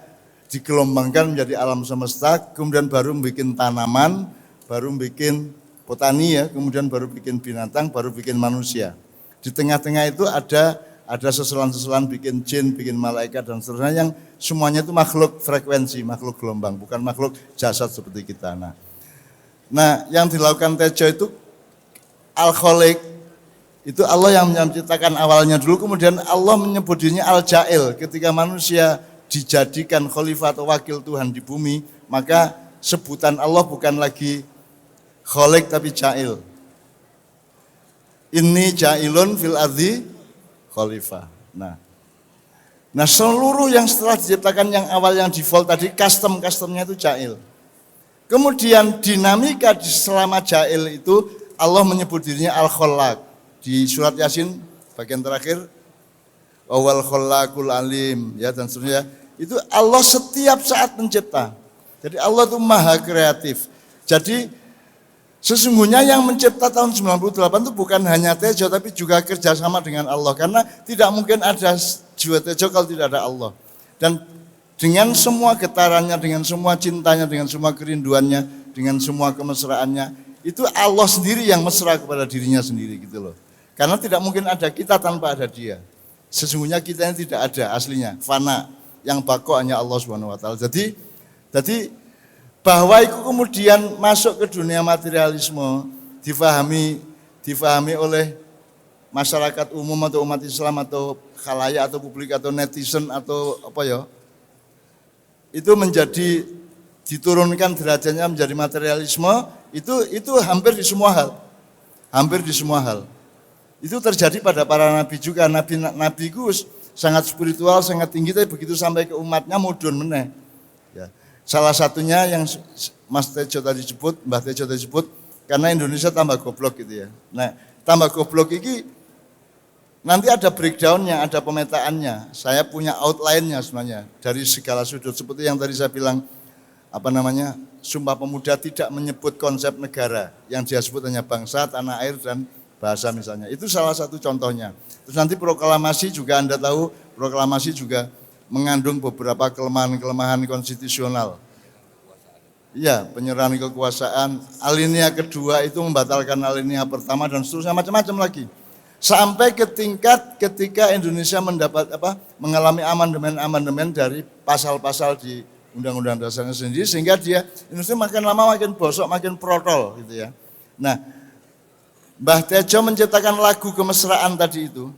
digelombangkan menjadi alam semesta, kemudian baru bikin tanaman, baru bikin botani ya, kemudian baru bikin binatang, baru bikin manusia. Di tengah-tengah itu ada seselan-seselan bikin jin, bikin malaikat dan seterusnya yang semuanya itu makhluk frekuensi, makhluk gelombang, bukan makhluk jasad seperti kita. Nah, yang dilakukan Tejo itu Al-Khaliq, itu Allah yang menciptakan awalnya dulu, kemudian Allah menyebut dirinya Al-Ja'il. Ketika manusia dijadikan khalifah atau wakil Tuhan di bumi, maka sebutan Allah bukan lagi Khaliq tapi Ja'il. Inni ja'ilun fil ardi khalifah. Nah seluruh yang setelah diciptakan yang awal yang default tadi customnya itu Ja'il. Kemudian dinamika di selama Ja'il itu Allah menyebut dirinya Al-Khallaq. Di surat Yasin bagian terakhir Wal Khallaqul Alim ya dan seterusnya. Itu Allah setiap saat mencipta. Jadi Allah itu maha kreatif. Jadi sesungguhnya yang mencipta tahun 98 itu bukan hanya Tejo tapi juga kerjasama dengan Allah. Karena tidak mungkin ada jiwa Tejo kalau tidak ada Allah. Dan dengan semua getarannya, dengan semua cintanya, dengan semua kerinduannya, dengan semua kemesraannya, itu Allah sendiri yang mesra kepada dirinya sendiri gitu loh. Karena tidak mungkin ada kita tanpa ada dia. Sesungguhnya kita ini tidak ada aslinya, fana. Yang bako hanya Allah Subhanahu wa taala. Jadi bahwa itu kemudian masuk ke dunia materialisme difahami oleh masyarakat umum atau umat Islam atau khalayak atau publik atau netizen atau apa ya, itu menjadi diturunkan derajatnya menjadi materialisme, itu hampir di semua hal itu terjadi pada para nabi juga. Nabi itu sangat spiritual, sangat tinggi, tapi begitu sampai ke umatnya mudun meneh ya. Salah satunya yang Mas Tejo tadi sebut, Mbah Tejo tadi sebut, karena Indonesia tambah goblok gitu ya. Nah, tambah goblok ini nanti ada breakdown-nya, ada pemetaannya. Saya punya outline-nya sebenarnya dari segala sudut. Seperti yang tadi saya bilang, Sumpah Pemuda tidak menyebut konsep negara. Yang dia sebut hanya bangsa, tanah air, dan bahasa misalnya. Itu salah satu contohnya. Terus nanti proklamasi juga Anda tahu, proklamasi juga mengandung beberapa kelemahan-kelemahan konstitusional. Iya, penyerahan kekuasaan, alinea kedua itu membatalkan alinea pertama dan seterusnya macam-macam lagi. Sampai ke tingkat ketika Indonesia mengalami amandemen-amandemen dari pasal-pasal di Undang-Undang Dasarnya sendiri sehingga Indonesia makin lama makin bosok, makin protol gitu ya. Nah, Mbah Tejo menciptakan lagu kemesraan tadi itu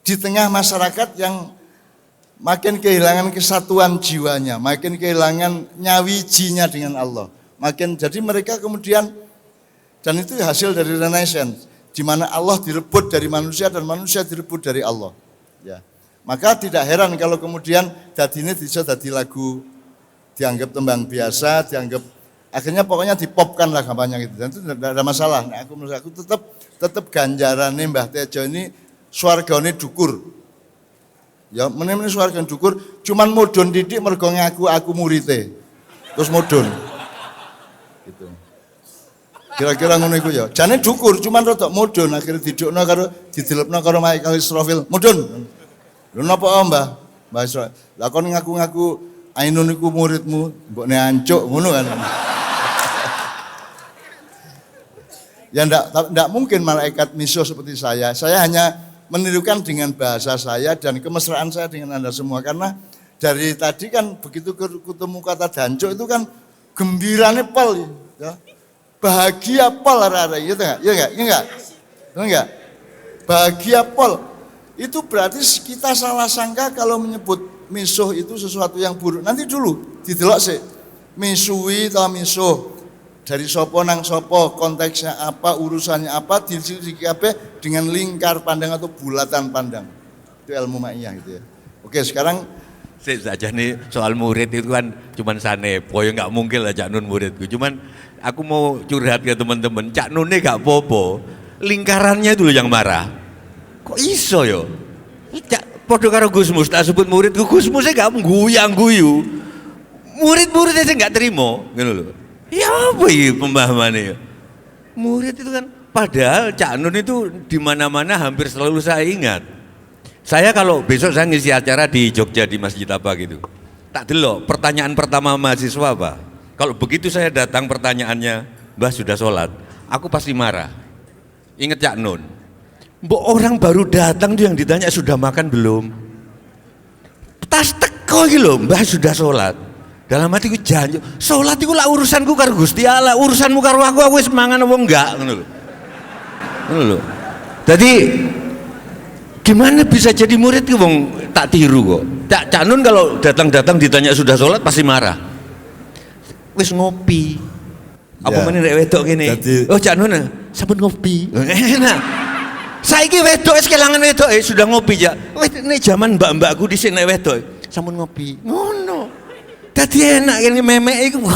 di tengah masyarakat yang makin kehilangan kesatuan jiwanya, makin kehilangan nyawijinya dengan Allah. Jadi mereka kemudian, dan itu hasil dari Renaissance, di mana Allah direbut dari manusia dan manusia direbut dari Allah. Ya. Maka tidak heran kalau kemudian ini bisa jadi lagu, dianggap tembang biasa, akhirnya pokoknya dipopkan lah kampanye gitu. Dan itu tidak ada masalah. Nah, aku tetap ganjarannya Mbah Tejo ini swargane dukur. Ya, meneh-meneh swargane dukur, cuman mudhun titik mergo ngaku aku murite. Terus mudhun. Gitu. Kira-kira ngono iku ya. Jane dukur, cuman rada mudhun, akhirnya didelepno karo Michael Israfil. Mudhun. Lho napa Mbah? Mbah Israfil. Lah kon ngaku-ngaku Ainun iku muridmu, mbokne ancuk ngono kan. Ya enggak mungkin malaikat misuh seperti saya. Saya hanya menirukan dengan bahasa saya dan kemesraan saya dengan Anda semua. Karena dari tadi kan begitu ketemu kata danco itu kan gembirane pol ya. Bahagia pol arek-arek gitu enggak? Iya enggak? Iya enggak? Benar enggak? Bahagia pol. Itu berarti kita salah sangka kalau menyebut misuh itu sesuatu yang buruk. Nanti dulu didelok sih. Misuhi atau misuh. Dari sopo nang sopo, konteksnya apa, urusannya apa, kabeh dengan lingkar pandang atau bulatan pandang. Itu ilmu ma'iyah gitu ya. Oke, sekarang saja nih soal murid itu kan cuman sanepo, ya nggak mungkin lah Cak Nun muridku. Cuman aku mau curhat ke teman-teman, Cak Nun ini gak popo, lingkarannya itu loh yang marah. Kok iso yo? Podo karo Gusmus, tak sebut muridku, Gusmusnya gak mengguyang guyu. Murid-muridnya saya nggak terima, gitu loh. Ya apa ya pemahamannya? Murid itu kan, padahal Cak Nun itu di mana-mana hampir selalu saya ingat. Saya kalau besok saya ngisi acara di Jogja di masjid apa gitu, tak delok pertanyaan pertama mahasiswa apa. Kalau begitu saya datang pertanyaannya, Mbah sudah sholat, aku pasti marah. Ingat Cak Nun, mbok orang baru datang tuh yang ditanya sudah makan belum? Tas teko gitu, Mbah sudah sholat. Dalam hatiku janji, sholat itu lah urusanku karo Gusti Allah, urusanmu karo aku wis mangan apa enggak, ngono lho. Ngono lho. Jadi gimana bisa jadi murid ki wong tak tiru kok. Cak Nun kalau datang-datang ditanya sudah sholat pasti marah. Wis ngopi. Apa Ya. meneh nek wedok kene? Oh Cak Nun, sampun ngopi. Enak. Saiki wedok wis kelangan wedok sudah ngopi ya. Wis nek zaman mbak-mbakku dhisik nek wedok sampun ngopi. Ngono. Dadi enak kene memek iku.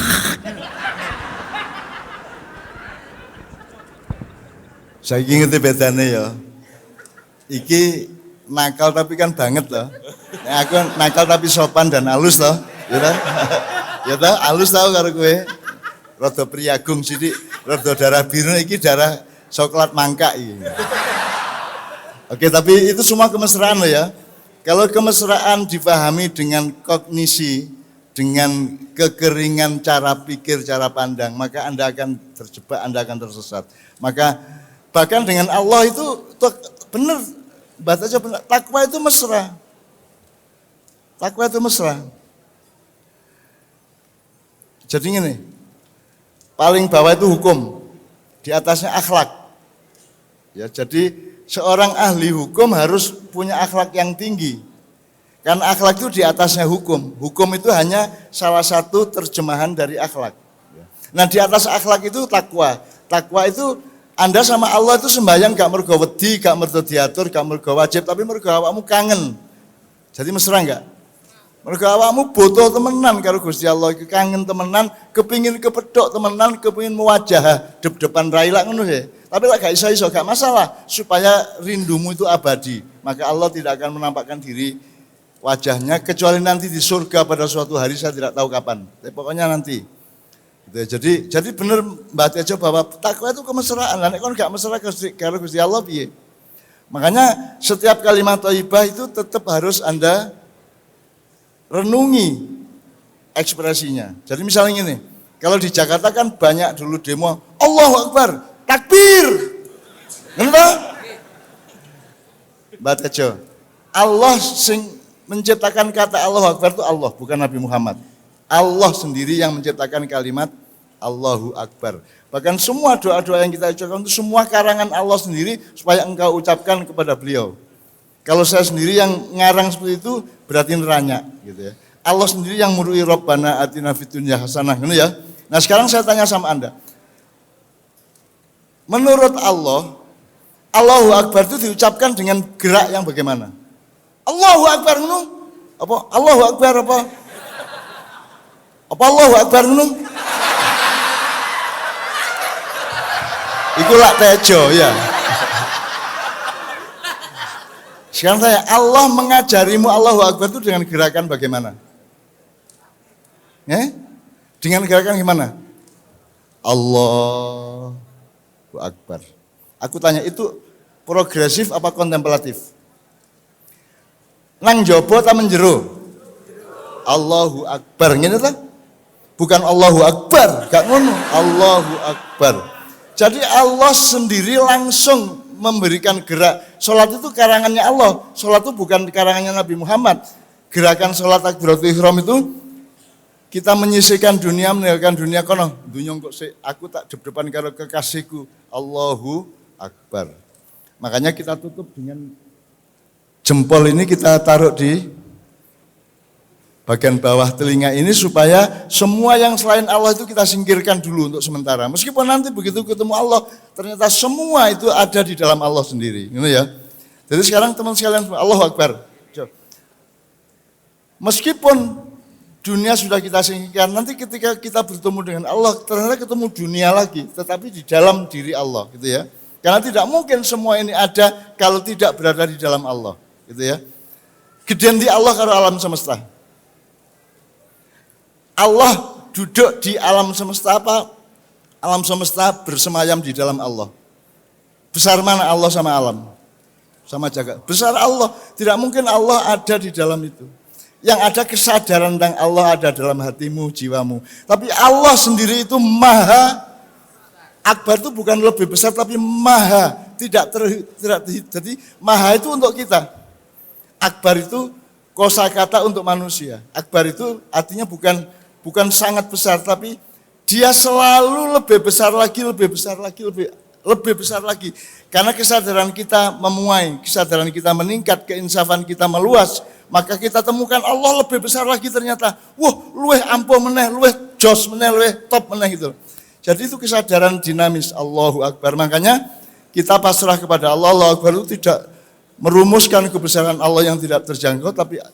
Saiki ngerti bedane ya. Iki nakal tapi kan banget loh. Nah, aku nakal tapi sopan dan halus loh. Ya toh? Ya toh, halus tau karo kowe. Rada priagung sithik, rada darah biru iki darah coklat mangka iki. Oke, tapi itu semua kemesraan loh ya. Kalau kemesraan dipahami dengan kognisi, dengan kekeringan cara pikir, cara pandang, maka Anda akan terjebak, Anda akan tersesat. Maka bahkan dengan Allah itu benar, baca benar, takwa itu mesra. Takwa itu mesra. Jadi gini, paling bawah itu hukum, di atasnya akhlak. Ya, jadi seorang ahli hukum harus punya akhlak yang tinggi. Karena akhlak itu di atasnya hukum. Hukum itu hanya salah satu terjemahan dari akhlak. Nah, di atas akhlak itu takwa. Takwa itu Anda sama Allah itu sembahyang gak mergo wedi, gak mergo diatur, gak mergo wajib, tapi mergo awakmu kangen. Jadi mesra enggak? Mergo awakmu butuh temenan karo Gusti Allah iki, kangen temenan, kepingin kepethuk temenan, kepingin mewajah dep-depan rai lak ngono ya. Tapi lek gak iso gak masalah, supaya rindumu itu abadi. Maka Allah tidak akan menampakkan diri wajahnya kecuali nanti di surga pada suatu hari, saya tidak tahu kapan. Tapi pokoknya nanti. Gitu ya. Jadi bener Mbak Tejo bahwa takwa itu kemesraan. Nek kon gak mesra karo Gusti Allah piye? Makanya setiap kalimat thayyibah itu tetap harus Anda renungi ekspresinya. Jadi misalnya gini, kalau di Jakarta kan banyak dulu demo Allahu Akbar, takbir. Kenapa? Mbak Tejo, Allah sing menciptakan kata Allahu Akbar itu Allah, bukan Nabi Muhammad. Allah sendiri yang menciptakan kalimat Allahu Akbar. Bahkan semua doa-doa yang kita ucapkan itu semua karangan Allah sendiri supaya engkau ucapkan kepada beliau. Kalau saya sendiri yang ngarang seperti itu berarti neranyak gitu ya. Allah sendiri yang murui Rabbana atina fid dunya hasanah gitu ya. Nah, sekarang saya tanya sama Anda. Menurut Allah, Allahu Akbar itu diucapkan dengan gerak yang bagaimana? Allahu Akbar ngono? Apa Allahu Akbar apa? Apa Allahu Akbar ngono? Iku lak Tejo ya. Sekarang saya, Allah mengajarimu Allahu Akbar itu dengan gerakan bagaimana? Dengan gerakan gimana? Allahu Akbar. Aku tanya, itu progresif apa kontemplatif? Nang jopo ta menjero? Allahu Akbar, ngene ta? Bukan Allahu Akbar, gak ngono. Allahu Akbar. Jadi Allah sendiri langsung memberikan gerak. Sholat itu karangannya Allah. Sholat itu bukan karangannya Nabi Muhammad. Gerakan sholat takbiratul ihram itu kita menyisihkan dunia, meninggalkan dunia kono. Dunia kok aku tak dep-depan karo kekasihku. Allahu Akbar. Makanya kita tutup dengan jempol ini, kita taruh di bagian bawah telinga ini supaya semua yang selain Allah itu kita singkirkan dulu untuk sementara. Meskipun nanti begitu ketemu Allah, ternyata semua itu ada di dalam Allah sendiri. Gitu ya. Jadi sekarang teman sekalian, Allahu Akbar. Meskipun dunia sudah kita singkirkan, nanti ketika kita bertemu dengan Allah, ternyata ketemu dunia lagi, tetapi di dalam diri Allah, gitu ya. Karena tidak mungkin semua ini ada kalau tidak berada di dalam Allah, gitu ya. Gedean di Allah karo alam semesta. Allah duduk di alam semesta apa? Alam semesta bersemayam di dalam Allah. Besar mana Allah sama alam? Sama jagat. Besar Allah. Tidak mungkin Allah ada di dalam itu. Yang ada kesadaran tentang Allah ada dalam hatimu, jiwamu. Tapi Allah sendiri itu maha. Akbar itu bukan lebih besar tapi maha. Jadi maha itu untuk kita. Akbar itu kosakata untuk manusia. Akbar itu artinya bukan sangat besar, tapi dia selalu lebih besar lagi, lebih besar lagi. Karena kesadaran kita memuai, kesadaran kita meningkat, keinsafan kita meluas, maka kita temukan Allah lebih besar lagi ternyata. Wah, luweh ampuh meneh, luweh jos meneh, luweh top meneh gitu. Jadi itu kesadaran dinamis, Allahu Akbar. Makanya kita pasrah kepada Allah. Allahu Akbar itu tidak merumuskan kebesaran Allah yang tidak terjangkau, tapi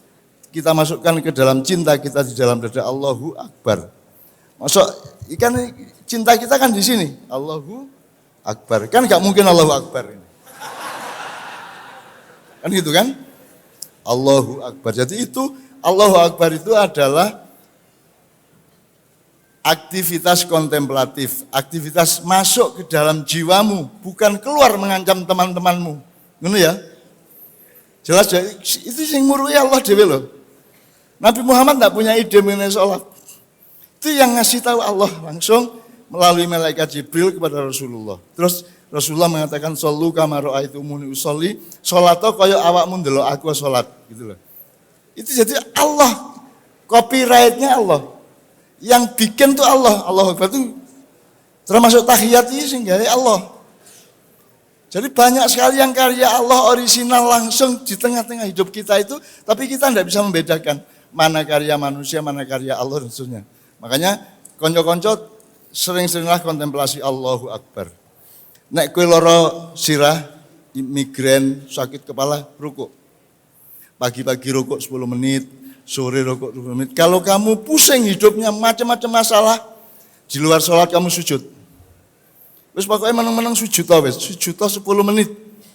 kita masukkan ke dalam cinta kita di dalam dada. Allahu Akbar. Masuk ikan cinta kita kan di sini. Allahu Akbar. Kan nggak mungkin Allahu Akbar ini. Kan gitu kan? Allahu Akbar. Jadi itu Allahu Akbar itu adalah aktivitas kontemplatif, aktivitas masuk ke dalam jiwamu, bukan keluar mengancam teman-temanmu. Ngono ya? Jelas ya, itu sing murui Allah dhewe lho. Nabi Muhammad tidak punya ide mengenai sholat. Itu yang ngasih tahu Allah langsung melalui malaikat Jibril kepada Rasulullah. Terus Rasulullah mengatakan shollu kama ra'aitumuni usolli, sholat kaya awakmu ndelok aku sholat gitu loh. Itu jadi Allah, copyrightnya Allah. Yang bikin tuh Allah. Allah Akbar itu termasuk tahiyat ini sehingga Allah. Jadi banyak sekali yang karya Allah orisinal langsung di tengah-tengah hidup kita itu, tapi kita tidak bisa membedakan mana karya manusia, mana karya Allah dan seterusnya. Makanya konco-konco sering-seringlah kontemplasi Allahu Akbar. Nek kowe lara sirah, migrain, sakit kepala, rukuk. Pagi-pagi rukuk 10 menit, sore rokok 20 menit. Kalau kamu pusing hidupnya macam-macam masalah, di luar sholat kamu sujud. Terus pokoknya menang-menang sujud wes, sujud 10 menit.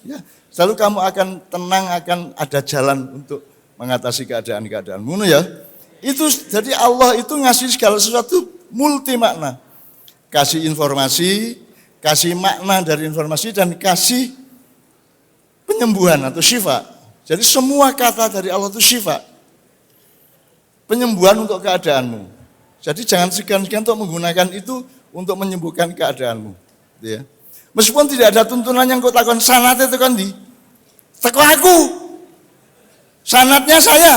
Ya, lalu kamu akan tenang, akan ada jalan untuk mengatasi keadaan-keadaan. Ngono ya. Itu jadi Allah itu ngasih segala sesuatu multi makna. Kasih informasi, kasih makna dari informasi dan kasih penyembuhan atau syifa. Jadi semua kata dari Allah itu syifa. Penyembuhan untuk keadaanmu. Jadi jangan segan-segan untuk menggunakan itu untuk menyembuhkan keadaanmu. Gitu ya. Meskipun tidak ada tuntunan yang kau takon, sanat itu kan di teko aku. Sanatnya saya.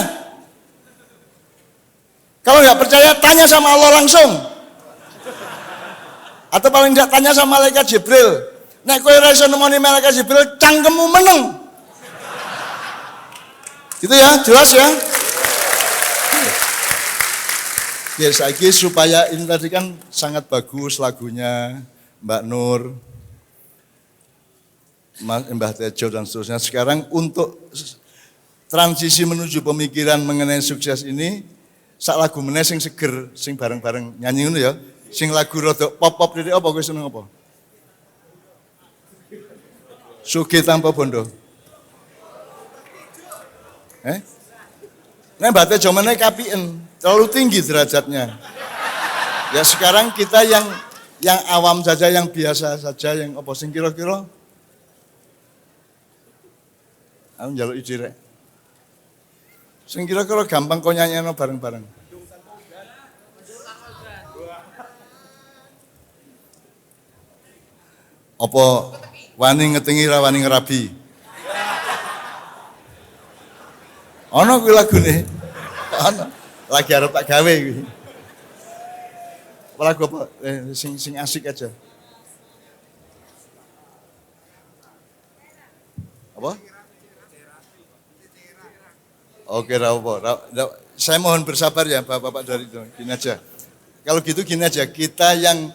Kalau nggak percaya tanya sama Allah langsung. Atau paling tidak tanya sama malaikat Jibril. Nek kowe ora iso nemoni malaikat Jibril, cangkemmu meneng. Gitu ya, jelas ya. Ya, saiki supaya ini tadi kan sangat bagus lagunya Mbak Nur, Mbah Tejo dan seterusnya. Sekarang untuk transisi menuju pemikiran mengenai sukses ini, sak lagu meneh sing seger, sing bareng-bareng nyanyi ngono ya. Sing lagu rada pop-pop dhewe apa kowe seneng apa? Sugih tanpa bondo. Nek Mbah Tejo meneh kapien, terlalu tinggi derajatnya. Ya sekarang kita yang awam saja, yang biasa saja, yang apa sing kira-kira aku njaluk ide rek. Sing kira-kira gampang kok nyanyeno bareng-bareng. Apa wani ngetingi ra wani ngerabi? Ana kuwi lagune. Ana. Lagi arep tak gawe kuwi. Lagu apa? Sing asik aja. Apa? Oke, saya mohon bersabar ya Bapak-bapak dari itu. Gini aja. Kalau gitu gini aja, kita yang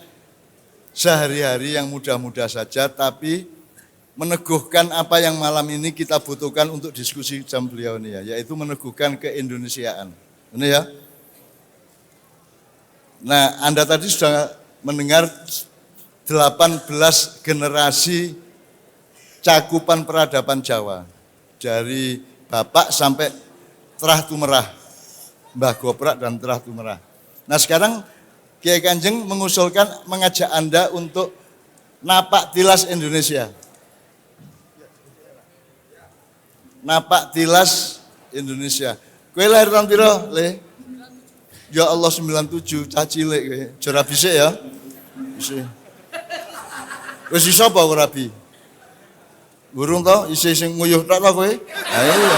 sehari-hari yang mudah-mudah saja, tapi meneguhkan apa yang malam ini kita butuhkan untuk diskusi jam beliau ini ya, yaitu meneguhkan keindonesiaan. Ini ya. Nah, Anda tadi sudah mendengar 18 generasi cakupan peradaban Jawa. Dari Bapak sampai Terah Tumerah, Mbah Goprak dan Terah Tumerah. Nah sekarang Kiai Kanjeng mengusulkan mengajak Anda untuk napak tilas Indonesia. Napak tilas Indonesia. Kowe lahir tahun piro, Le? Ya Allah 97, cah cilik kowe. Jora bisik ya. Bisik. Wis iso apa ora rabi? Burung to, isih sing nguyuh tok to kowe? Ha iya.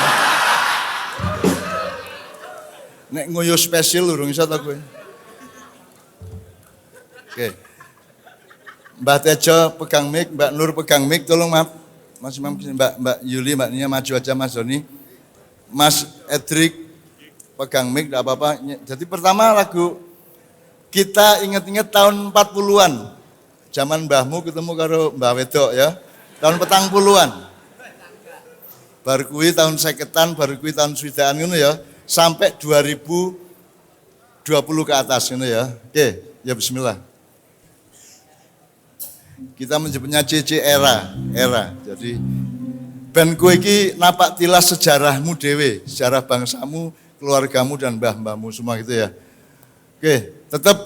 Nek nguyuh spesial urung iso to kowe? Oke. Mbah Tejo pegang mic, Mbak Nur pegang mic, tolong maaf. Mas Imam, Mbak Yuli, Mbak Nia maju aja Mas Doni. Mas Edric pegang mic, enggak apa-apa. Jadi pertama lagu kita inget-inget tahun 40-an. Zaman mbahmu ketemu karo Mbah Wedok ya. Tahun 40-an. Baru kuwi tahun 50-an, baru kuwi tahun 60-an ngono ya. Sampai 2020 ke atas ngono ya. Oke, ya bismillah. Kita menyebutnya CC era. Jadi ben kowe iki napak tilas sejarahmu dhewe, sejarah bangsamu, keluargamu dan mbah-mbahmu semua gitu ya. Oke, tetap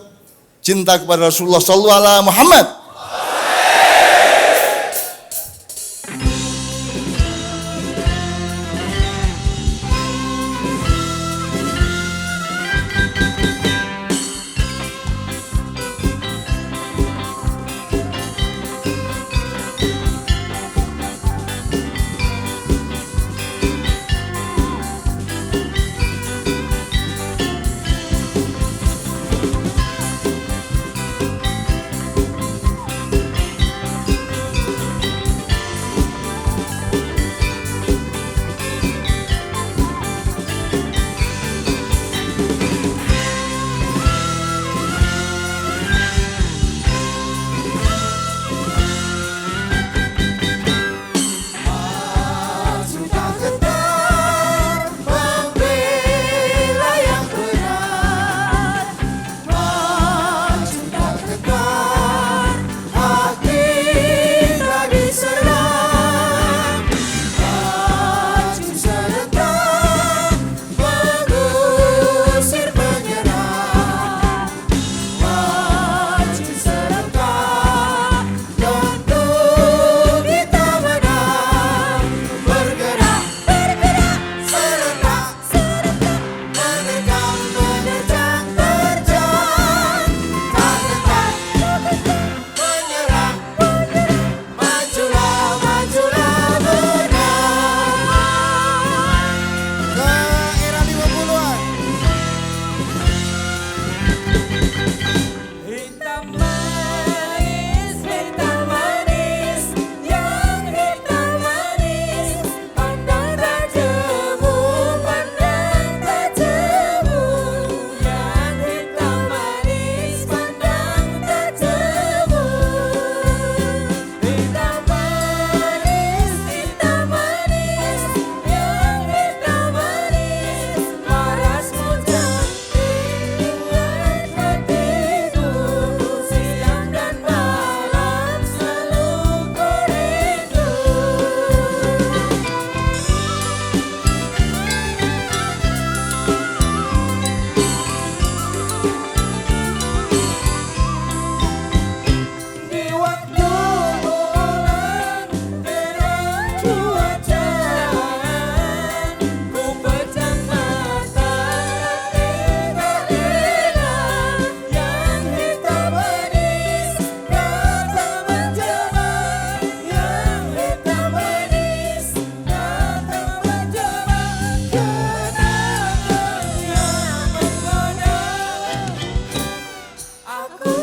cinta kepada Rasulullah sallallahu alaihi Muhammad.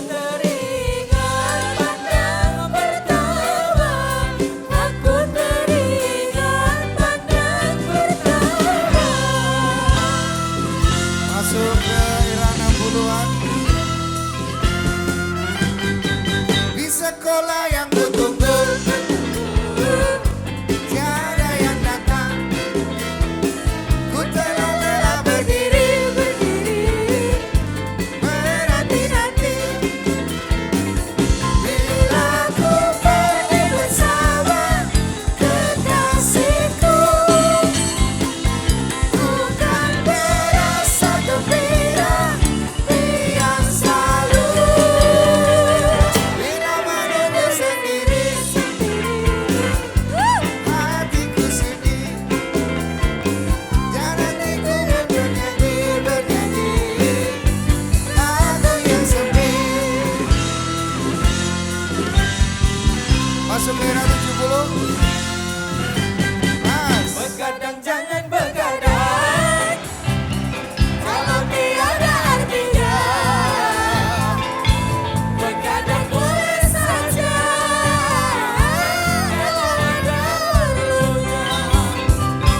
teringat pandang pertama. Aku teringat pandang pertama. Masuk ke era 60-an. Di sekolah yang kutunggu, tiada yang datang. Ku telah berdiri, menanti-nanti. Bila ku pergi bersama kekasihku, ku kan merasa gembira yang selalu. Bila menunggu sendiri, hatiku sedih. Jangan hatiku bernyanyi lagu yang sepi. Masuk era 70. Mas. Begadang jangan begadang Kalau tiada artinya, begadang boleh saja. Kalau ada perlunya,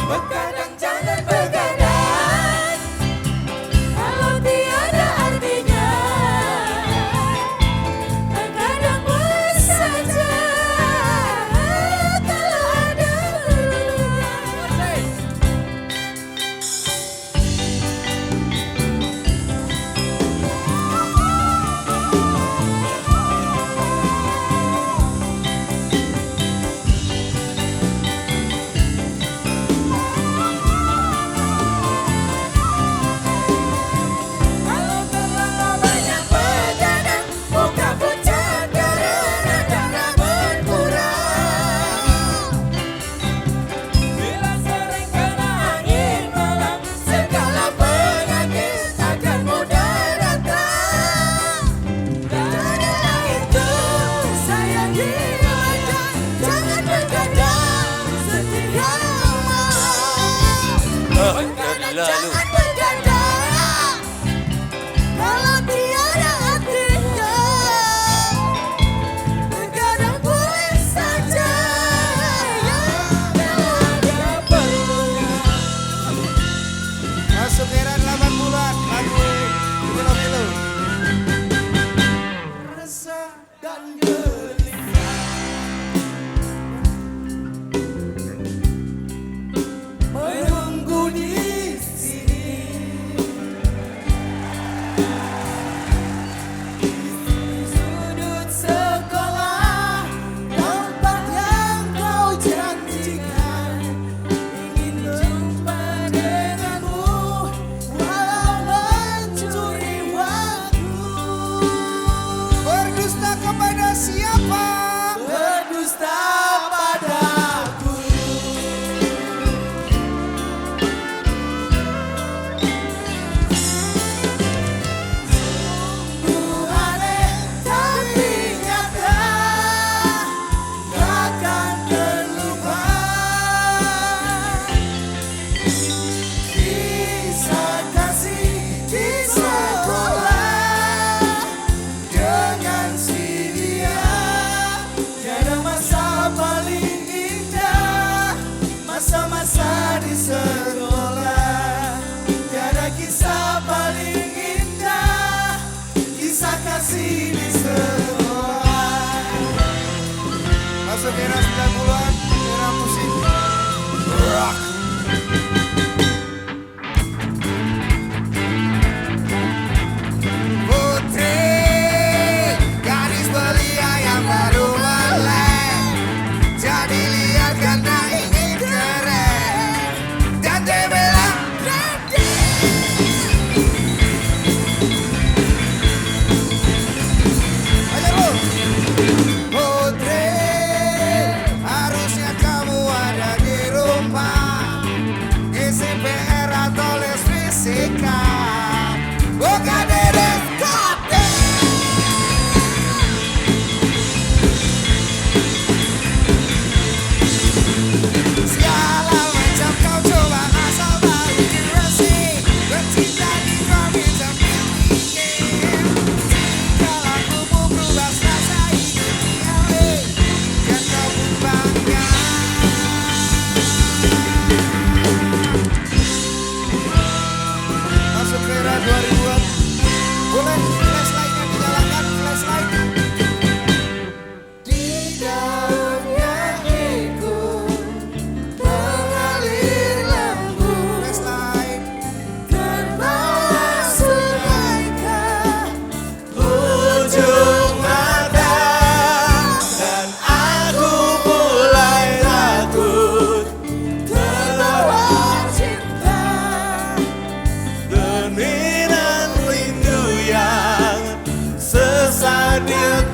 Begadang jangan begadang. kalau tiada artinya, begadang boleh saja. Kalau ada perlunya. Kalau terlalu banyak begadang, buka pucat karena darah berkurang. Bila sering kena angin malam, segala penyakit akan mudah datang. Karena itu sayangi wajah, jangan begadang setiap malam. Begadang Jangan begadang kalau tiada artinya, begadang boleh saja. Kalau ada perlunya. Masuk era 80-an, lagu Milo-Milo. Resah dan gelisah, menunggu di sini. Sudut sekolah, tempat yang kau janjikan. Ingin jumpa denganmu, walau mencuri waktu. Berdusta kepada siapa?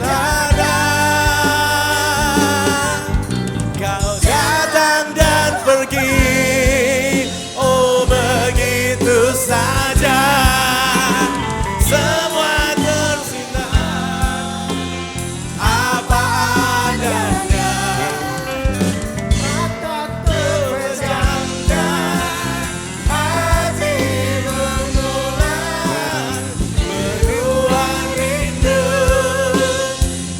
Nada kau datang dan pergi, oh begitu saja. Semua tersinar apa adanya. Mata terpejamkan, hati mengulang, menuang rindu,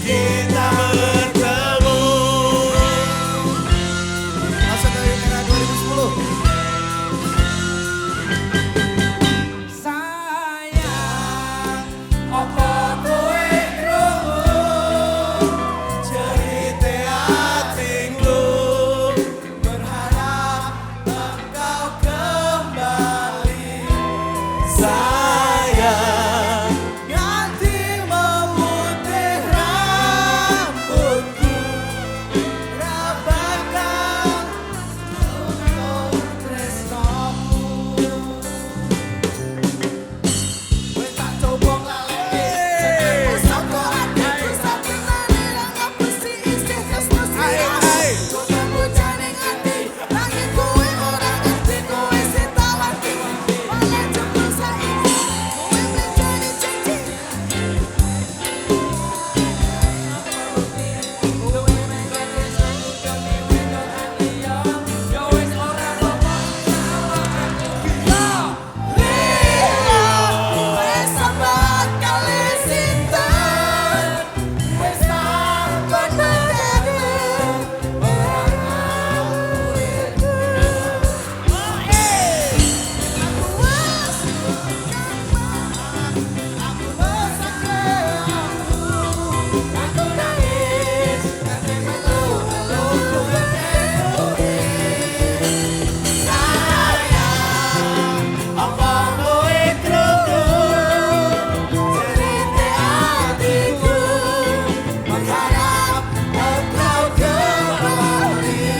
kita bertemu. Masuk ke era 2010. Sayang, apa kowe krungu cerita hatiku, berharap engkau kembali. Sayang, ganti memutih rambutku, rabakan untuk tresnomu. Wes tak coba ngalih, Sapa hatiku sampe nang ngapusi isih tresno sira. Coba bujaning ati, nanging kowe ora ngerti, kowe sing tak wanti. Malah jebul saiki, kowe menjadi janji. Wes sambat kali sinten, wes tak kontene. apa kowe krungu cerita hatiku, berharap engkau kembali.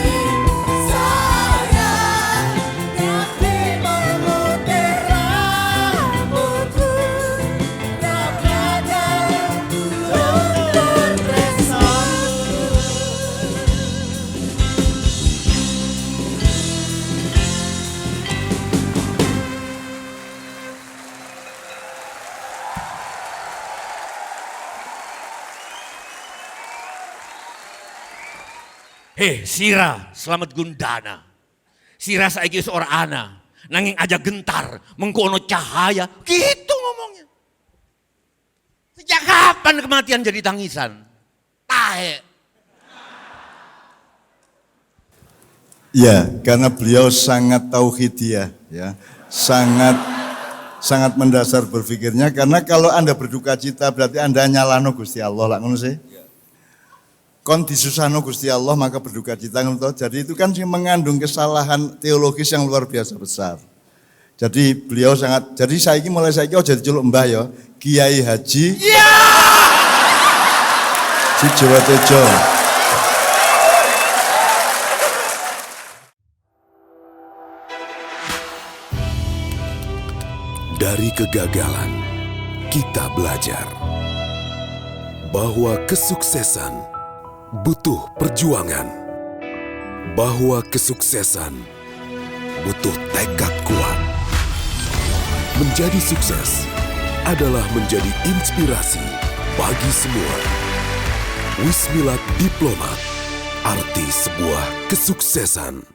Sayang, ganti memutih rambutku, rabakan Untuk tresnomu. Sira, selamat gundana. Sira saiki seorang ana, nanging aja gentar, mengkono cahaya, gitu ngomongnya. Sejak kapan kematian jadi tangisan? Tahe. Ya, karena beliau sangat tauhidiyah, ya, sangat mendasar berpikirnya. Karena kalau Anda berduka cita berarti Anda nyalano Gusti Allah, lah ngono sih. Kon disusahno Gusti Allah maka berduka cita ngono toh. Jadi itu kan mengandung kesalahan teologis yang luar biasa besar. Jadi beliau sangat, jadi mulai saiki aja diceluk Mbah ya, Kiai Haji. Iya. Si Jawa Tejo. Dari kegagalan, kita belajar bahwa kesuksesan butuh perjuangan, bahwa kesuksesan butuh tekad kuat. Menjadi sukses adalah menjadi inspirasi bagi semua. Wismilak Diplomat, arti sebuah kesuksesan.